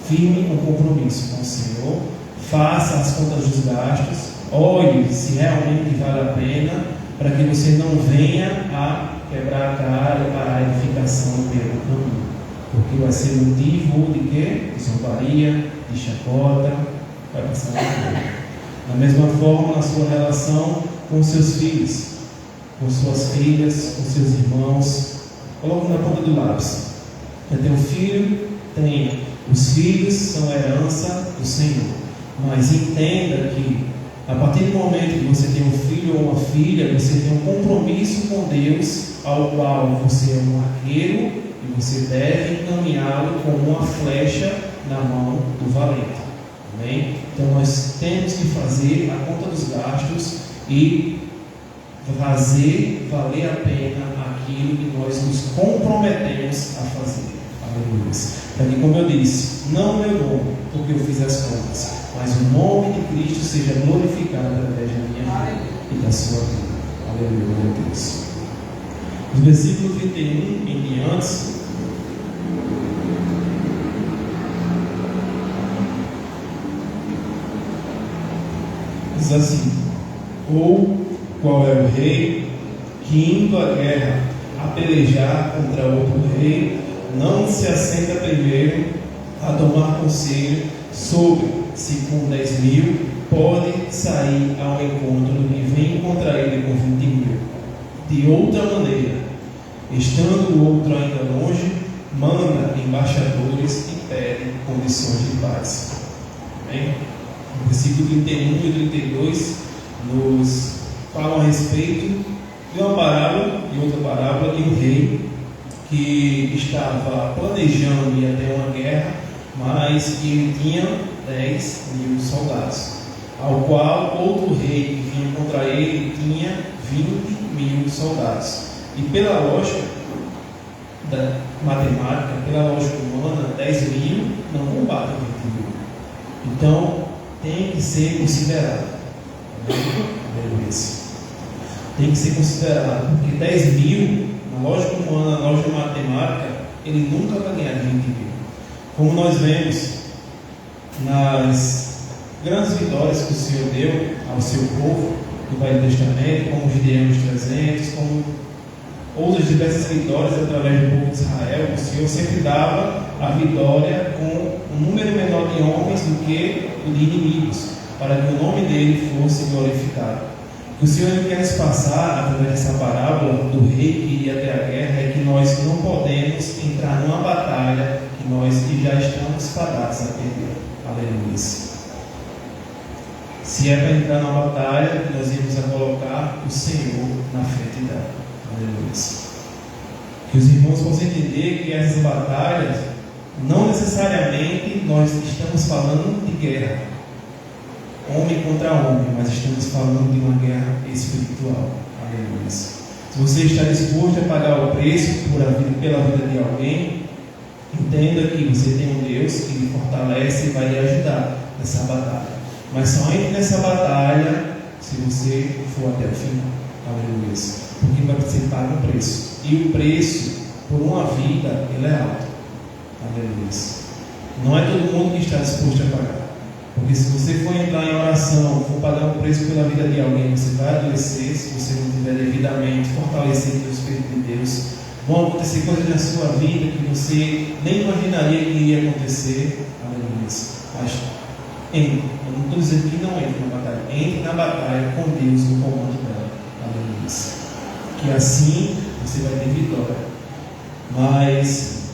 firme um compromisso com o Senhor, faça as contas dos gastos, olhe se realmente vale a pena, para que você não venha a quebrar a cara e parar a edificação no meio do caminho, porque vai ser motivo de quê? De zombaria, de chacota, vai passar na vida. Da mesma forma, na sua relação com seus filhos, com suas filhas, com seus irmãos, coloque na ponta do lápis. Eu tenho um filho, tem os filhos, são herança do Senhor. Mas entenda que A partir do momento que você tem um filho ou uma filha, você tem um compromisso com Deus, ao qual você é um arqueiro e você deve encaminhá-lo como uma flecha na mão do valente. Amém? Então nós temos que fazer a conta dos gastos e fazer valer a pena aquilo que nós nos comprometemos a fazer. Aleluia. Para que, como eu disse, não o meu nome, porque eu fiz as contas, mas o nome de Cristo seja glorificado através da minha vida e da sua vida. Aleluia, glória a Deus. No versículo 31 em diante, diz assim: ou qual é o rei que, indo à guerra a pelejar contra outro rei, não se assenta primeiro a tomar conselho sobre se com 10.000 pode sair ao encontro do que vem contra ele com 20.000. De outra maneira, estando o outro ainda longe, manda embaixadores e pede condições de paz. Amém? O versículo 31 e 32 nos falam a respeito de uma parábola e outra parábola de um rei que estava planejando ir até uma guerra, mas que ele tinha 10.000 soldados, ao qual outro rei que vinha contra ele tinha 20.000 soldados. E pela lógica da matemática, pela lógica humana, 10.000 não combatem 20.000. Então tem que ser considerado. Tem que ser considerado, porque 10.000, na lógica humana, na lógica matemática, ele nunca vai ganhar 20.000. Como nós vemos nas grandes vitórias que o Senhor deu ao seu povo do Velho Testamento, como Gideão dos 300, como outras diversas vitórias através do povo de Israel, o Senhor sempre dava a vitória com um número menor de homens do que o de inimigos, para que o nome dele fosse glorificado. O que o Senhor quer nos passar através dessa parábola do rei que iria até a guerra é que nós não podemos entrar numa batalha que nós já estamos fadados a perder. Aleluia. Se é para entrar numa batalha, nós iremos a colocar o Senhor na frente dela. Aleluia. Que os irmãos possam entender que essas batalhas, não necessariamente nós estamos falando de guerra, homem contra homem, mas estamos falando de uma guerra espiritual. Aleluia. Se você está disposto a pagar o preço pela vida de alguém, entenda que você tem um Deus que lhe fortalece e vai lhe ajudar nessa batalha. Mas só entre nessa batalha se você for até o final. Aleluia. Porque você paga um preço. E o preço por uma vida, ele é alto. Aleluia. Não é todo mundo que está disposto a pagar. Porque se você for entrar em oração, for pagar um preço pela vida de alguém, você vai adoecer. Se você não estiver devidamente fortalecido pelo Espírito de Deus, vão acontecer coisas na sua vida que você nem imaginaria que iria acontecer. Aleluia. Mas entre. Eu não estou dizendo que não entre na batalha. Entre na batalha com Deus no comando dela. Aleluia. Que assim você vai ter vitória. Mas,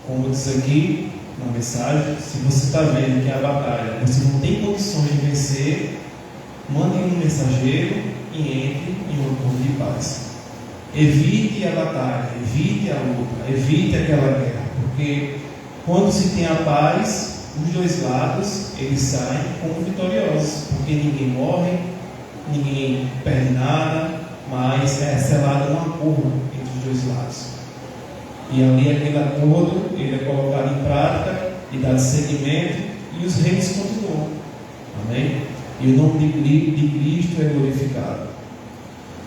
como diz aqui na mensagem, se você está vendo que a batalha você não tem condições de vencer, mande um mensageiro e entre em um acordo de paz. Evite a batalha, evite a luta, evite aquela guerra, porque quando se tem a paz, os dois lados eles saem como vitoriosos, porque ninguém morre, ninguém perde nada, mas é selado um acordo entre os dois lados. E ali aquele acordo ele é colocado em prática e dado seguimento, e os reis continuam. Amém? E o nome de Cristo é glorificado.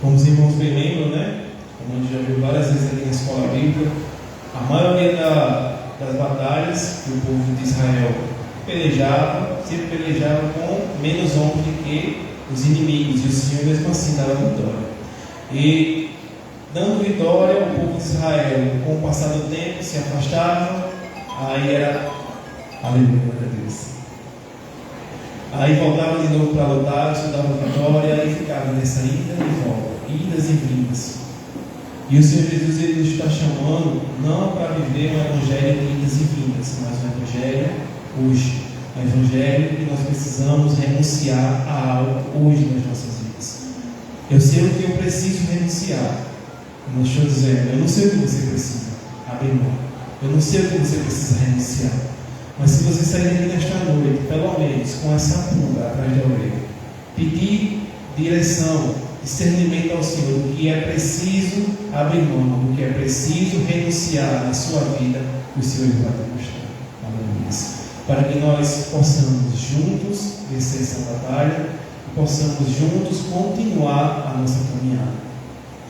Como os irmãos bem lembram, né? Como a gente já viu várias vezes aqui na escola bíblica, a maioria das batalhas que o povo de Israel pelejava, sempre pelejava com menos homens do que os inimigos, e o Senhor mesmo assim dava vitória. E dando vitória, o povo de Israel, com o passar do tempo, se afastava, aí era aleluia, glória a Deus. Aí voltava de novo para lutar, estudava vitória, e ficava nessa ida e volta, idas e vindas. E o Senhor Jesus ele nos está chamando não para viver um evangelho de idas e vindas, mas um evangelho hoje. no Evangelho e nós precisamos renunciar a algo hoje nas nossas vidas. Eu sei o que eu preciso renunciar. Não estou dizendo, eu não sei o que você precisa abrir mão. Eu não sei o que você precisa renunciar. Mas se você sair daqui nesta noite, pelo menos com essa pulga atrás da orelha, pedir direção, discernimento ao Senhor do que é preciso abrir mão, do que é preciso renunciar na sua vida, o Senhor vai te mostrar. Aleluia. Para que nós possamos juntos vencer essa batalha e possamos juntos continuar a nossa caminhada.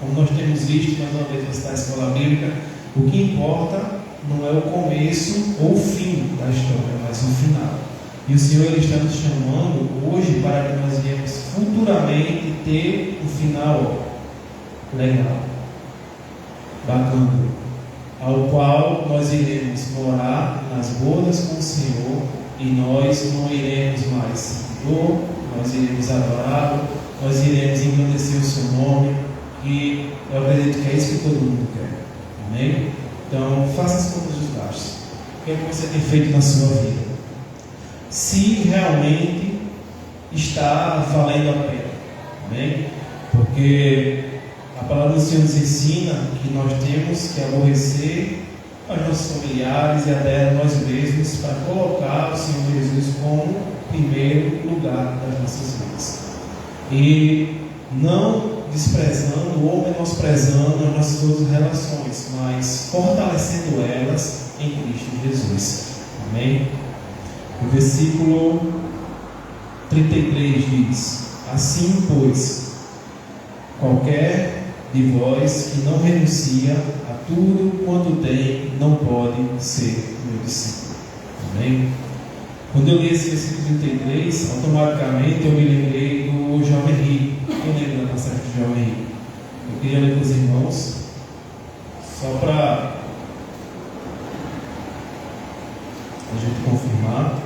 Como nós temos visto mais uma vez na escola bíblica, o que importa não é o começo ou o fim da história, mas o final. E o Senhor ele está nos chamando hoje para que nós venhamos futuramente ter um final legal, bacana, ao qual nós iremos morar nas bodas com o Senhor e nós não iremos mais seguir, nós iremos adorá-lo, nós iremos engrandecer o seu nome, e eu acredito que é isso que todo mundo quer. Amém? Então, faça as contas dos gastos. O que é que você tem feito na sua vida? Se realmente está valendo a pena. Amém? Porque a palavra do Senhor nos ensina que nós temos que aborrecer os nossos familiares e até nós mesmos para colocar o Senhor Jesus como primeiro lugar das nossas vidas. E não desprezando ou menosprezando as nossas outras relações, mas fortalecendo elas em Cristo Jesus. Amém? O versículo 33 diz: assim, pois, qualquer de vós que não renuncia a tudo quanto tem, não pode ser meu discípulo. Amém? Quando eu li esse versículo 33, automaticamente eu me lembrei do jovem rico. Quem lembra da passagem do jovem rico? Eu queria ler com os irmãos, só para a gente confirmar.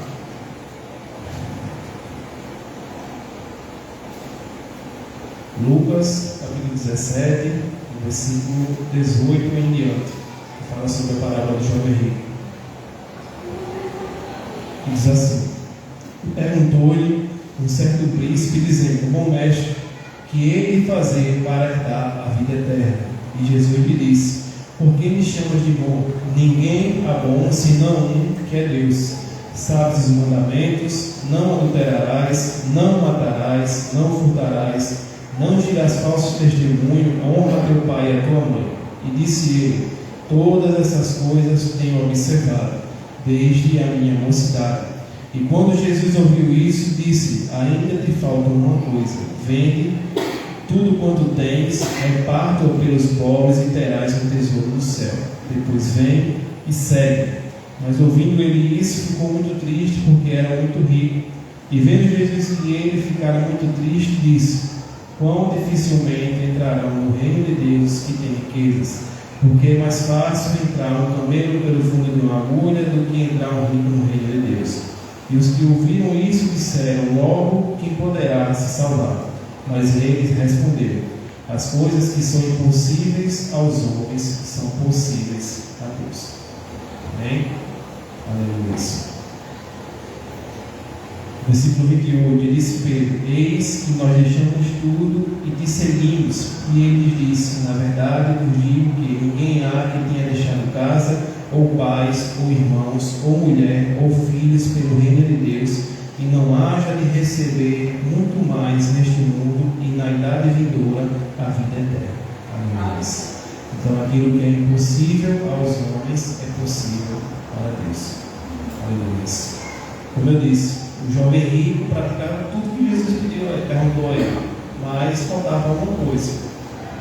Lucas, capítulo 17, versículo 18 em diante, que fala sobre a parábola do jovem rico. E diz assim: perguntou-lhe um certo príncipe, dizendo: bom mestre, que hei de fazer para herdar a vida eterna? E Jesus lhe disse: por que me chamas de bom? Ninguém há bom senão um, que é Deus. Sabes os mandamentos: não adulterarás, não matarás, não furtarás, não dirás falso testemunho, honra teu pai e a tua mãe. E disse ele: todas essas coisas tenho observado desde a minha mocidade. E quando Jesus ouviu isso, disse: ainda te falta uma coisa. Vende tudo quanto tens, reparta-o pelos pobres e terás um tesouro no céu. Depois vem e segue. Mas ouvindo ele isso, ficou muito triste, porque era muito rico. E vendo Jesus que ele ficara muito triste, disse: quão dificilmente entrarão no reino de Deus que tem riquezas, porque é mais fácil entrar um camelo pelo fundo de uma agulha do que entrar um rico no reino de Deus. E os que ouviram isso disseram: logo, quem poderá se salvar? Mas eles responderam: as coisas que são impossíveis aos homens são possíveis a Deus. Amém? Aleluia. Versículo 21, e disse Pedro: eis que nós deixamos tudo e te seguimos. E ele lhes disse: na verdade vos digo que ninguém há que tenha deixado casa, ou pais, ou irmãos, ou mulher, ou filhos pelo reino de Deus, e não haja de receber muito mais neste mundo e na idade vindoura a vida eterna. Aleluia. Então aquilo que é impossível aos homens é possível para Deus. Aleluia. Como eu disse, o jovem rico praticava tudo que Jesus perguntou a ele, mas faltava alguma coisa.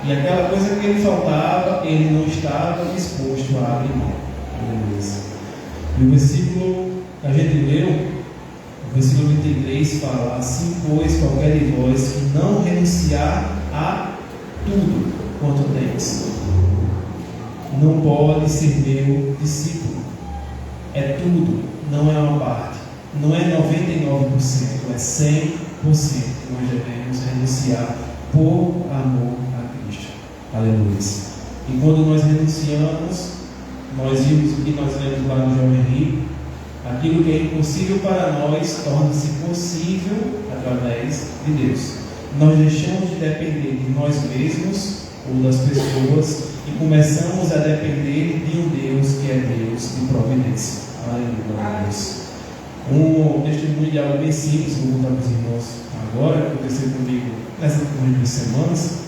E aquela coisa que ele faltava, ele não estava disposto a abrir mão. E o versículo que a gente leu, o versículo 23, fala: assim, pois, qualquer de vós que não renunciar a tudo quanto tens, não pode ser meu discípulo. É tudo, não é uma parte. Não é 99%, é 100% que nós devemos renunciar por amor a Cristo. Aleluia. E quando nós renunciamos, nós vimos o que nós lemos lá no jovem rico, Aquilo que é impossível para nós torna-se possível através de Deus. Nós deixamos de depender de nós mesmos ou das pessoas e começamos a depender de um Deus que é Deus de providência. Aleluia. Um testemunho de algo bem simples, vou contar para os irmãos agora, que aconteceu comigo nessas últimas semanas.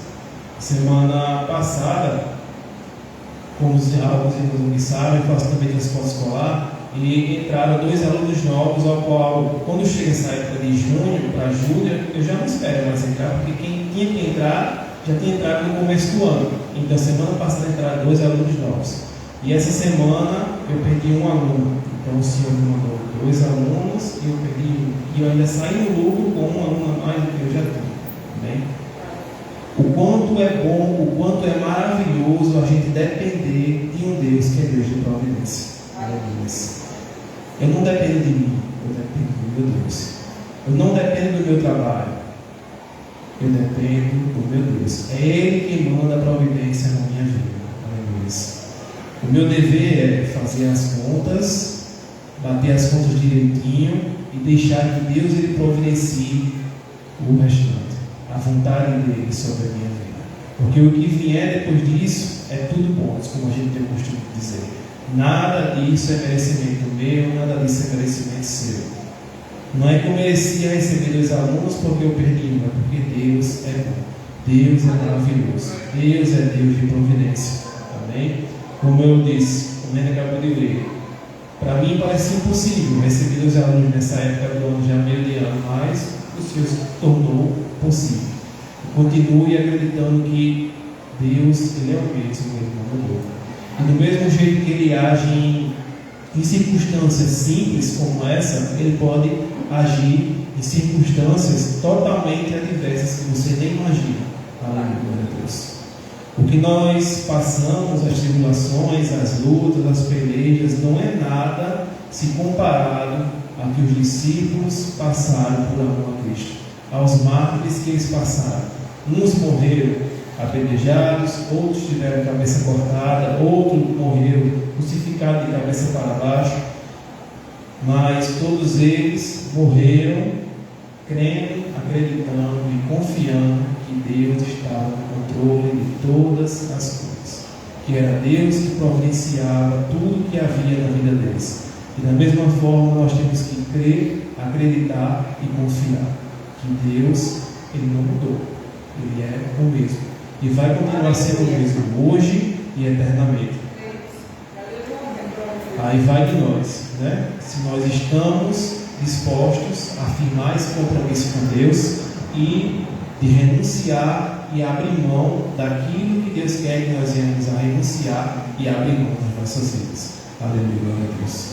Semana passada, como alguns irmãos me sabem, eu faço também transporte escolar, e entraram 2 alunos novos, ao qual, quando chega essa época de junho para julho, eu já não espero mais entrar, porque quem tinha que entrar, já tinha entrado no começo do ano. Então, semana passada entraram 2 alunos novos. E essa semana eu perdi um aluno. Então, o Senhor me mandou 2 alunos e eu perdi um. E eu ainda saí no lucro com um aluno a mais do que eu já tinha. Amém? O quanto é bom, o quanto é maravilhoso a gente depender de um Deus que é Deus de providência. Aleluia. Eu não dependo de mim, eu dependo do meu Deus. Eu não dependo do meu trabalho, eu dependo do meu Deus. É Ele que manda a providência na minha vida. Aleluia. O meu dever é fazer as contas, bater as contas direitinho e deixar que Deus ele providencie o restante, a vontade dele sobre a minha vida. Porque o que vier depois disso é tudo bônus, como a gente tem o costume de dizer. Nada disso é merecimento meu, nada disso é merecimento seu. Não é que eu merecia receber 2 alunos porque eu perdi um, é porque Deus é bom. Deus é maravilhoso. Deus é Deus de providência. Amém? Como eu disse, como ele acabou de ler, para mim parece impossível receber 2 alunos nessa época do ano, já meio de ano, mas o Senhor se tornou possível. Continue acreditando que Deus, Ele é o mesmo, Ele não mudou. E do mesmo jeito que Ele age em circunstâncias simples como essa, Ele pode agir em circunstâncias totalmente adversas que você nem imagina. Aleluia, Deus. O que nós passamos, as tribulações, as lutas, as pelejas, não é nada se comparado a que os discípulos passaram por amor a Cristo, aos mártires que eles passaram. Uns morreram apedrejados, outros tiveram a cabeça cortada, outros morreram crucificados de cabeça para baixo, mas todos eles morreram crendo, acreditando e confiando que Deus estava no controle de todas as coisas, que era Deus que providenciava tudo que havia na vida deles. E da mesma forma nós temos que crer, acreditar e confiar que Deus, Ele não mudou, Ele é o mesmo e vai continuar sendo o mesmo hoje e eternamente. Aí vai de nós, né? Se nós estamos dispostos a firmar esse compromisso com Deus e de renunciar e abrir mão daquilo que Deus quer que nós venhamos a renunciar e abrir mão das nossas vidas. Aleluia, Deus.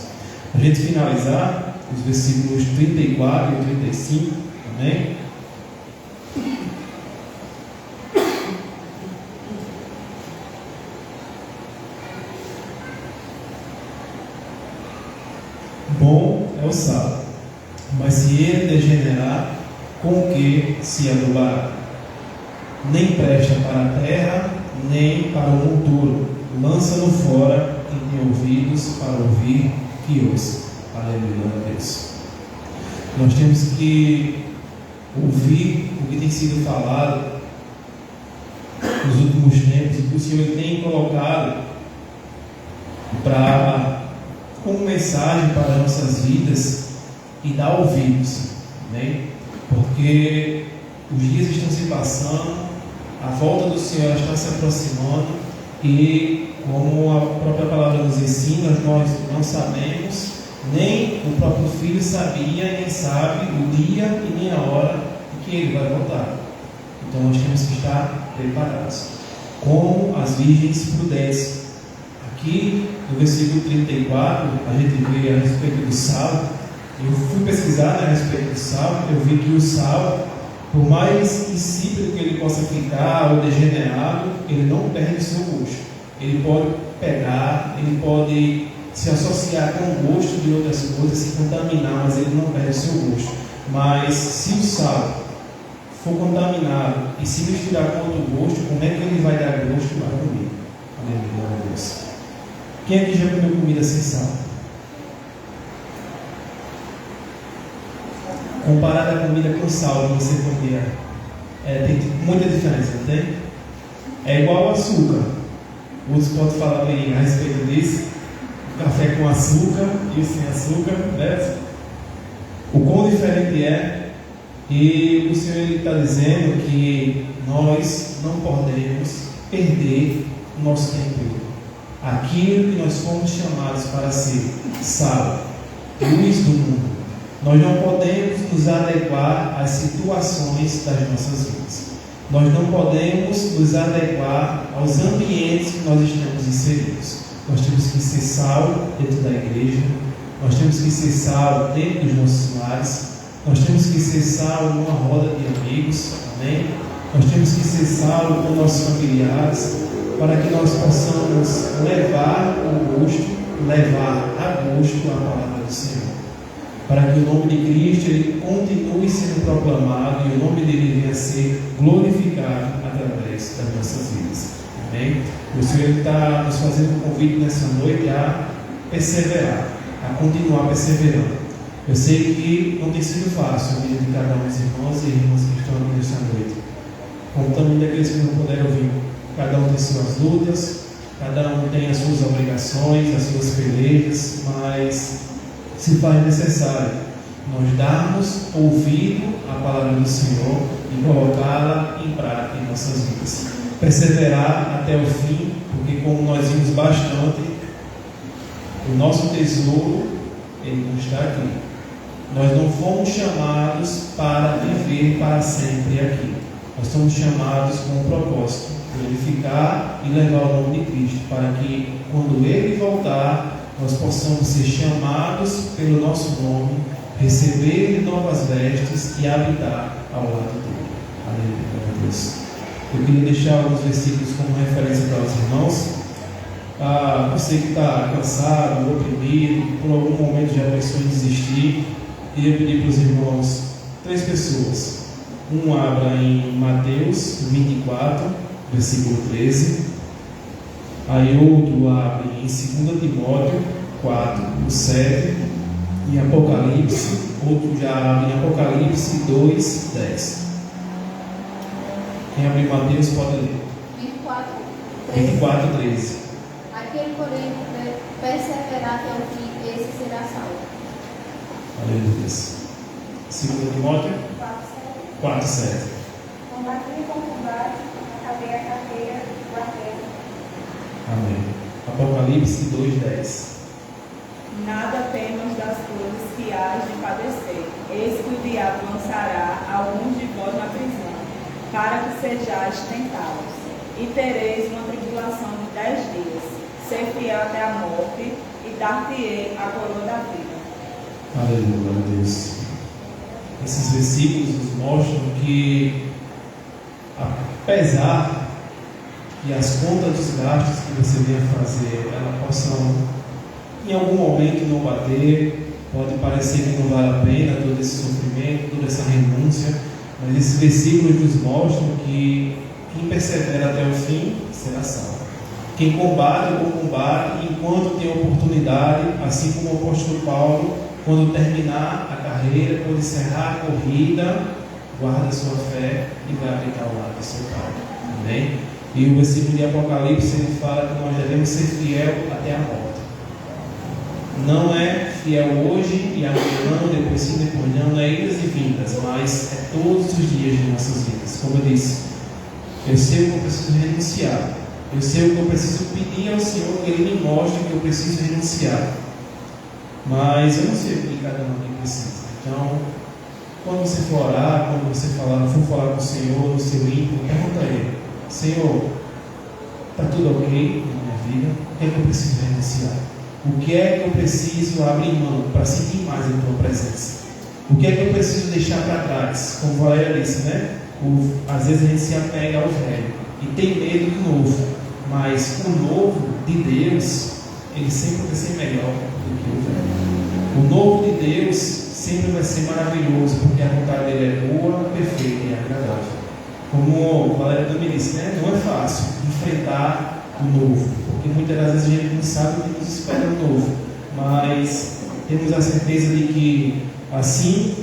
A gente finalizar os versículos 34 e 35, amém? Bom é o sal, mas se ele degenerar, com que se adubará? Nem presta para a terra, nem para o monturo. Lança-no fora, quem tem ouvidos para ouvir, que ouça. Aleluia, Deus. Nós temos que ouvir o que tem sido falado nos últimos tempos, e que o Senhor tem colocado como mensagem para as nossas vidas, e dar ouvidos, amém? Porque os dias estão se passando, a volta do Senhor está se aproximando, e como a própria palavra nos ensina, nós não sabemos, nem o próprio Filho sabia, nem sabe o dia e nem a hora em que Ele vai voltar. Então nós temos que estar preparados, como as virgens prudentes. Aqui no versículo 34, a gente vê a respeito do sal. Eu fui pesquisar a respeito do sal, eu vi que o sal, por mais insípido que ele possa ficar ou degenerado, ele não perde o seu gosto. Ele pode pegar, ele pode se associar com o gosto de outras coisas, se contaminar, mas ele não perde o seu gosto. Mas se o sal for contaminado e se misturar com outro gosto, como é que ele vai dar gosto para a comida? Aleluia, Deus. Quem aqui já comeu comida sem sal? comparada à comida com sal que você comia, tem muita diferença, não tem? É igual ao açúcar. Outros podem falar bem a respeito disso. O café com açúcar e o sem açúcar, né? O quão diferente é. E o Senhor está dizendo que nós não podemos perder o nosso tempero. Aquilo que nós fomos chamados para ser sal, luz do mundo. Nós não podemos nos adequar às situações das nossas vidas. Nós não podemos nos adequar aos ambientes que nós estamos inseridos. Nós temos que ser sal dentro da igreja. Nós temos que ser sal dentro dos nossos lares. Nós temos que ser sal numa roda de amigos. Amém? Nós temos que ser sal com nossos familiares, para que nós possamos levar a gosto a palavra do Senhor, para que o nome de Cristo ele continue sendo proclamado e o nome dele venha a ser glorificado através das nossas vidas. Amém? O Senhor está nos fazendo um convite nessa noite a perseverar, a continuar perseverando. Eu sei que não tem sido fácil a vida de cada um dos irmãos e irmãs que estão aqui nesta noite, como também daqueles que não puderam vir. Cada um tem suas lutas, cada um tem as suas obrigações, as suas pelejas, mas se faz necessário nós darmos ouvido à palavra do Senhor e colocá-la em prática em nossas vidas. Perseverar até o fim, porque como nós vimos bastante, o nosso tesouro, ele não está aqui. Nós não fomos chamados para viver para sempre aqui. Nós somos chamados com um propósito: glorificar e levar o nome de Cristo, para que quando Ele voltar, nós possamos ser chamados pelo nosso nome, receber novas vestes e habitar ao lado dele. Aleluia, Deus. Eu queria deixar alguns versículos como referência para os irmãos. Você que está cansado, oprimido, por algum momento já pensou em desistir, queria pedir para os irmãos 3 pessoas. Um abra em Mateus 24, versículo 13. Aí outro abre em 2 Timóteo 4, 7. Em Apocalipse, outro já abre em Apocalipse 2, 10. Quem abrir Mateus pode ler. 24, 13.
Aquele, porém, perseverar até o fim, esse será salvo.
Aleluia. 2 Timóteo 4, 7.
Combati com combate, acabei a carreira, guardei.
Amém. Apocalipse 2, 10.
Nada temas das coisas que hás de padecer. Eis que o diabo lançará alguns de vós na prisão, para que sejais tentados. E tereis uma tribulação de 10 dias. Ser fiel até a morte, e dar-te-ei a coroa da vida.
Aleluia, Deus. Esses versículos nos mostram que, apesar que as contas dos gastos que você venha fazer, elas possam em algum momento não bater, pode parecer que não vale a pena todo esse sofrimento, toda essa renúncia, mas esses versículos nos mostram que quem persevera até o fim será salvo. Quem combate o bom combate, enquanto tem oportunidade, assim como o apóstolo Paulo, quando terminar a carreira, quando encerrar a corrida, guarda a sua fé e vai habitar ao lado do seu Pai. Amém? E o versículo de Apocalipse ele fala que nós devemos ser fiel até a morte. Não é fiel hoje e amanhã, depois sim, depois não é idas e vindas, mas é todos os dias de nossas vidas. Como eu disse, eu sei o que eu preciso renunciar, eu sei o que eu preciso pedir ao Senhor que Ele me mostre que eu preciso renunciar, mas eu não sei o que cada um aqui precisa. Então, quando você for orar, quando você for falar com o Senhor no seu íntimo, pergunta a Ele: Senhor, está tudo ok na minha vida? O que é que eu preciso renunciar? O que é que eu preciso abrir mão para sentir mais a tua presença? O que é que eu preciso deixar para trás? Como a Valéria disse, né? Às vezes a gente se apega ao velho e tem medo do novo, mas o novo de Deus, ele sempre vai ser melhor do que o velho. O novo de Deus sempre vai ser maravilhoso, porque a vontade dele é boa, perfeita e agradável. Como a Valéria também disse, né? Não é fácil enfrentar o novo, porque muitas das vezes a gente não sabe o que nos espera no novo, mas temos a certeza de que assim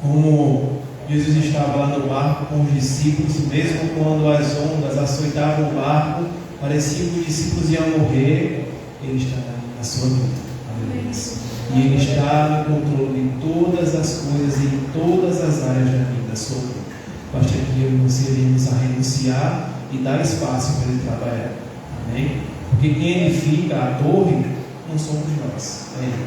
como Jesus estava lá no barco com os discípulos, mesmo quando as ondas açoitavam o barco, parecia que os discípulos iam morrer, Ele está na sua vida. Aleluia. E Ele está no controle de todas as coisas e em todas as áreas da vida, da sua vida. Basta que eu e você venhamos a renunciar e dar espaço para Ele trabalhar. Amém? Porque quem edifica a torre não somos nós, é Ele.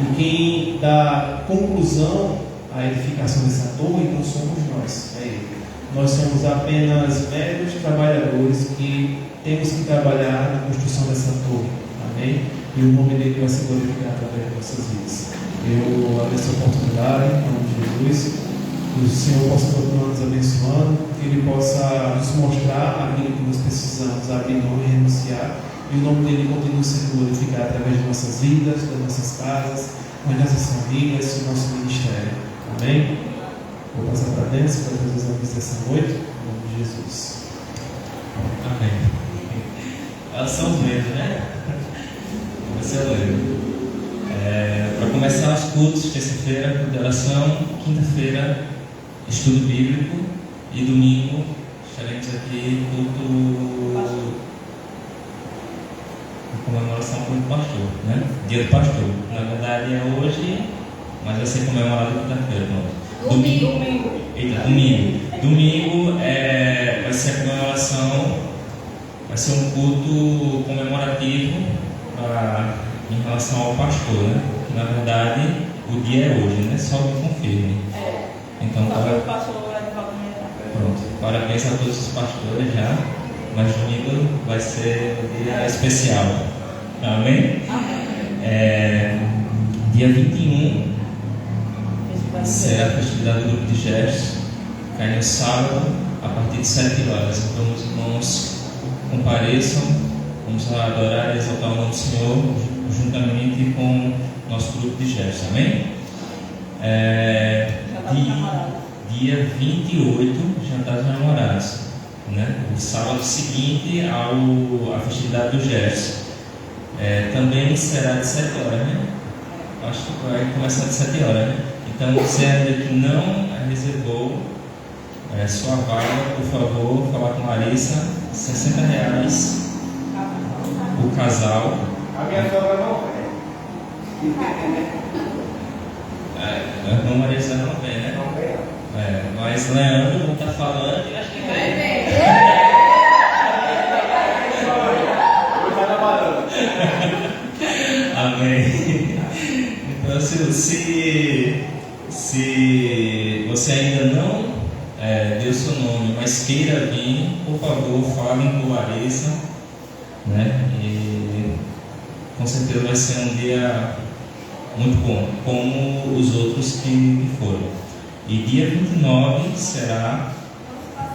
E quem dá conclusão à edificação dessa torre não somos nós, é Ele. Nós somos apenas meros trabalhadores que temos que trabalhar na construção dessa torre. Amém? E o nome dele vai ser glorificado através de nossas vidas. Eu agradeço a oportunidade, em nome de Jesus. Que o Senhor possa continuar nos abençoando, que Ele possa nos mostrar aquilo que nós precisamos abrir mão e renunciar. E o nome dele continue sendo glorificado através de nossas vidas, das nossas casas, das nossas famílias e do nosso ministério. Amém? Vou passar para dentro para trazer os avisos dessa noite. Em nome de Jesus.
Amém. Elas são os mesmos, né? Você para começar os cultos, terça-feira, culto de oração, quinta-feira, estudo bíblico e domingo estaremos aqui culto comemoração do pastor, né? Dia do pastor. Na verdade é hoje, mas vai ser comemorado quinta-feira. Domingo. Domingo vai ser a comemoração, vai ser um culto comemorativo em relação ao pastor, né? Na verdade, o dia é hoje, né? Só me confirme. Então, parabéns a todos os pastores já, mas domingo vai ser um dia especial. Amém? Dia 21 será a festividade do grupo de gestos, cai no sábado, a partir de 7 horas. Então, os irmãos compareçam, vamos adorar e exaltar o nome do Senhor, juntamente com o nosso grupo de gestos. Amém? Dia 28, jantar dos namorados, né? O sábado seguinte à festividade dos gestos. Também será de 7 horas, né? Acho que vai começar de 7 horas, né? Então, você ainda que não reservou sua vaga, por favor, falar com Larissa, R$60 o casal.
A minha sogra não
A irmã Marisa não vem, né?
vem.
Mas Leandro não está falando e acho que vai. Amém. Então, se você ainda não deu seu nome, mas queira vir, por favor, falem com Larissa, né? E com certeza vai ser um dia muito bom, como os outros que foram. E dia 29 será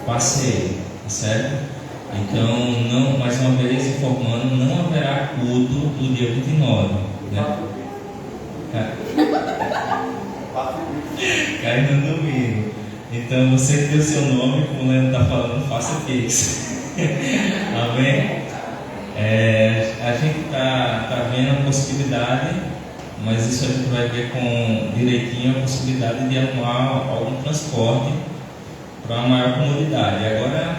passeio, certo? Então, não, mais uma vez informando, não haverá culto no dia 29, né? Cai no domingo. Então, você que deu seu nome, como o Leandro está falando, faça Pix. Amém? A gente está vendo a possibilidade, mas isso a gente vai ver com direitinho a possibilidade de arrumar algum transporte para uma maior comodidade. Agora,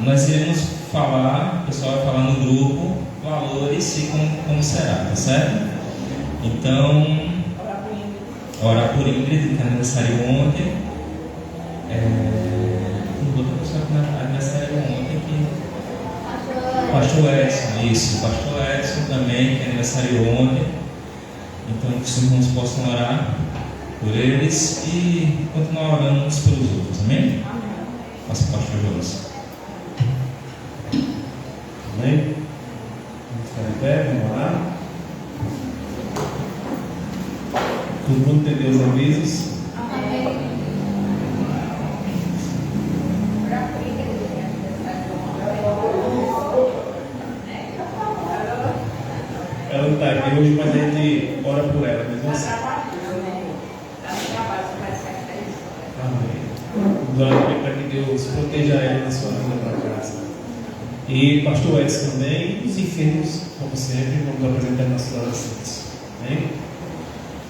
nós iremos falar, o pessoal vai falar no grupo, valores e como será, tá certo? Então, orar por Ingrid, que é aniversário ontem. Outra pessoa que é aniversário ontem aqui. Pastor Edson, isso, Pastor Edson também, que é aniversário ontem. Então, que os irmãos possam orar por eles e continuar orando uns pelos outros, amém? Passa o Pastor Jonas.
Amém? Vamos ficar de pé, vamos orar. Todo mundo entendeu os avisos?
Amém.
Ela não está aqui hoje, mas a gente ora por ela, mesmo assim. Amém. Vamos orar para que Deus proteja ela na sua vida para casa. E Pastor Edson também, os enfermos, como sempre, vamos apresentar nossos orações. Amém?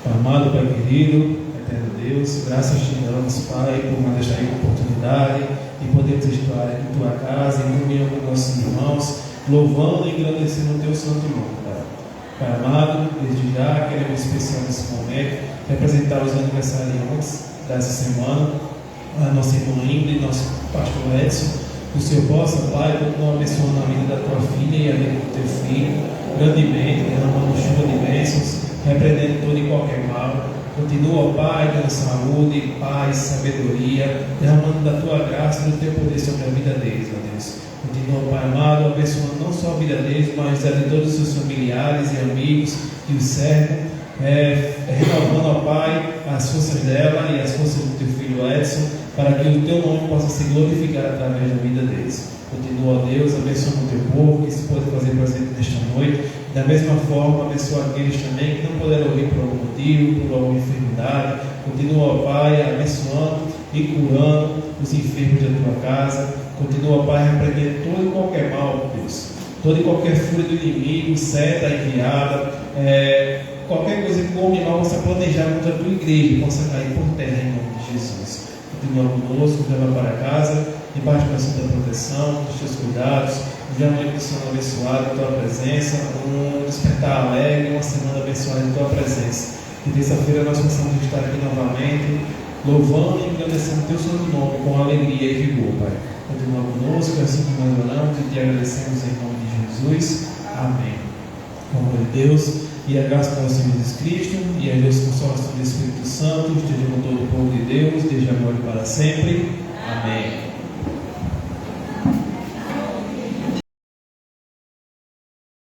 Amado Pai querido, eterno Deus, graças te damos, Pai, por mais esta oportunidade de podermos estar em tua casa, em comunhão com nossos irmãos, louvando e engrandecendo o teu santo nome, Pai. Pai amado, desde já queremos especial nesse momento representar os aniversariantes dessa semana, a nossa irmã Ingrid, nosso pastor Edson. Que o Senhor possa, Pai, continuar abençoando a vida da tua filha e a vida do teu filho, grandemente, derramando chuva de bênçãos, repreendendo todo e qualquer mal. Continua, Pai, dando saúde, paz, sabedoria, derramando da tua graça e do teu poder sobre a vida deles, ó Deus. Continua, Pai amado, abençoando não só a vida deles, mas a de todos os seus familiares e amigos que os servem, renovando, ó Pai, as forças dela e as forças do teu filho Edson, para que o teu nome possa se glorificar através da vida deles. Continua, ó Deus, abençoando o teu povo que se pode fazer presente nesta noite. Da mesma forma, abençoa aqueles também que não puderam ouvir por algum motivo, por alguma enfermidade. Continua, ó Pai, abençoando e curando os enfermos da tua casa. Continua, Pai, repreendendo todo e qualquer mal, Deus. Toda e qualquer fúria do inimigo, seta enviada, qualquer coisa que o homem mal possa planejar contra a tua igreja, possa cair por terra em nome de Jesus. Continua conosco, leva para casa, debaixo da sua proteção, dos teus cuidados, de uma noite abençoada em tua presença, um despertar alegre, uma semana abençoada em tua presença. Que terça-feira nós possamos estar aqui novamente, louvando e agradecendo o teu santo nome com alegria e vigor, Pai. Continua conosco, assim que nós oramos e te agradecemos em nome de Jesus. Amém. Com amor de Deus e a graça do nosso Senhor Jesus Cristo e a Deus consolação do Espírito Santo esteja com todo o povo de Deus, desde agora e para sempre. Amém.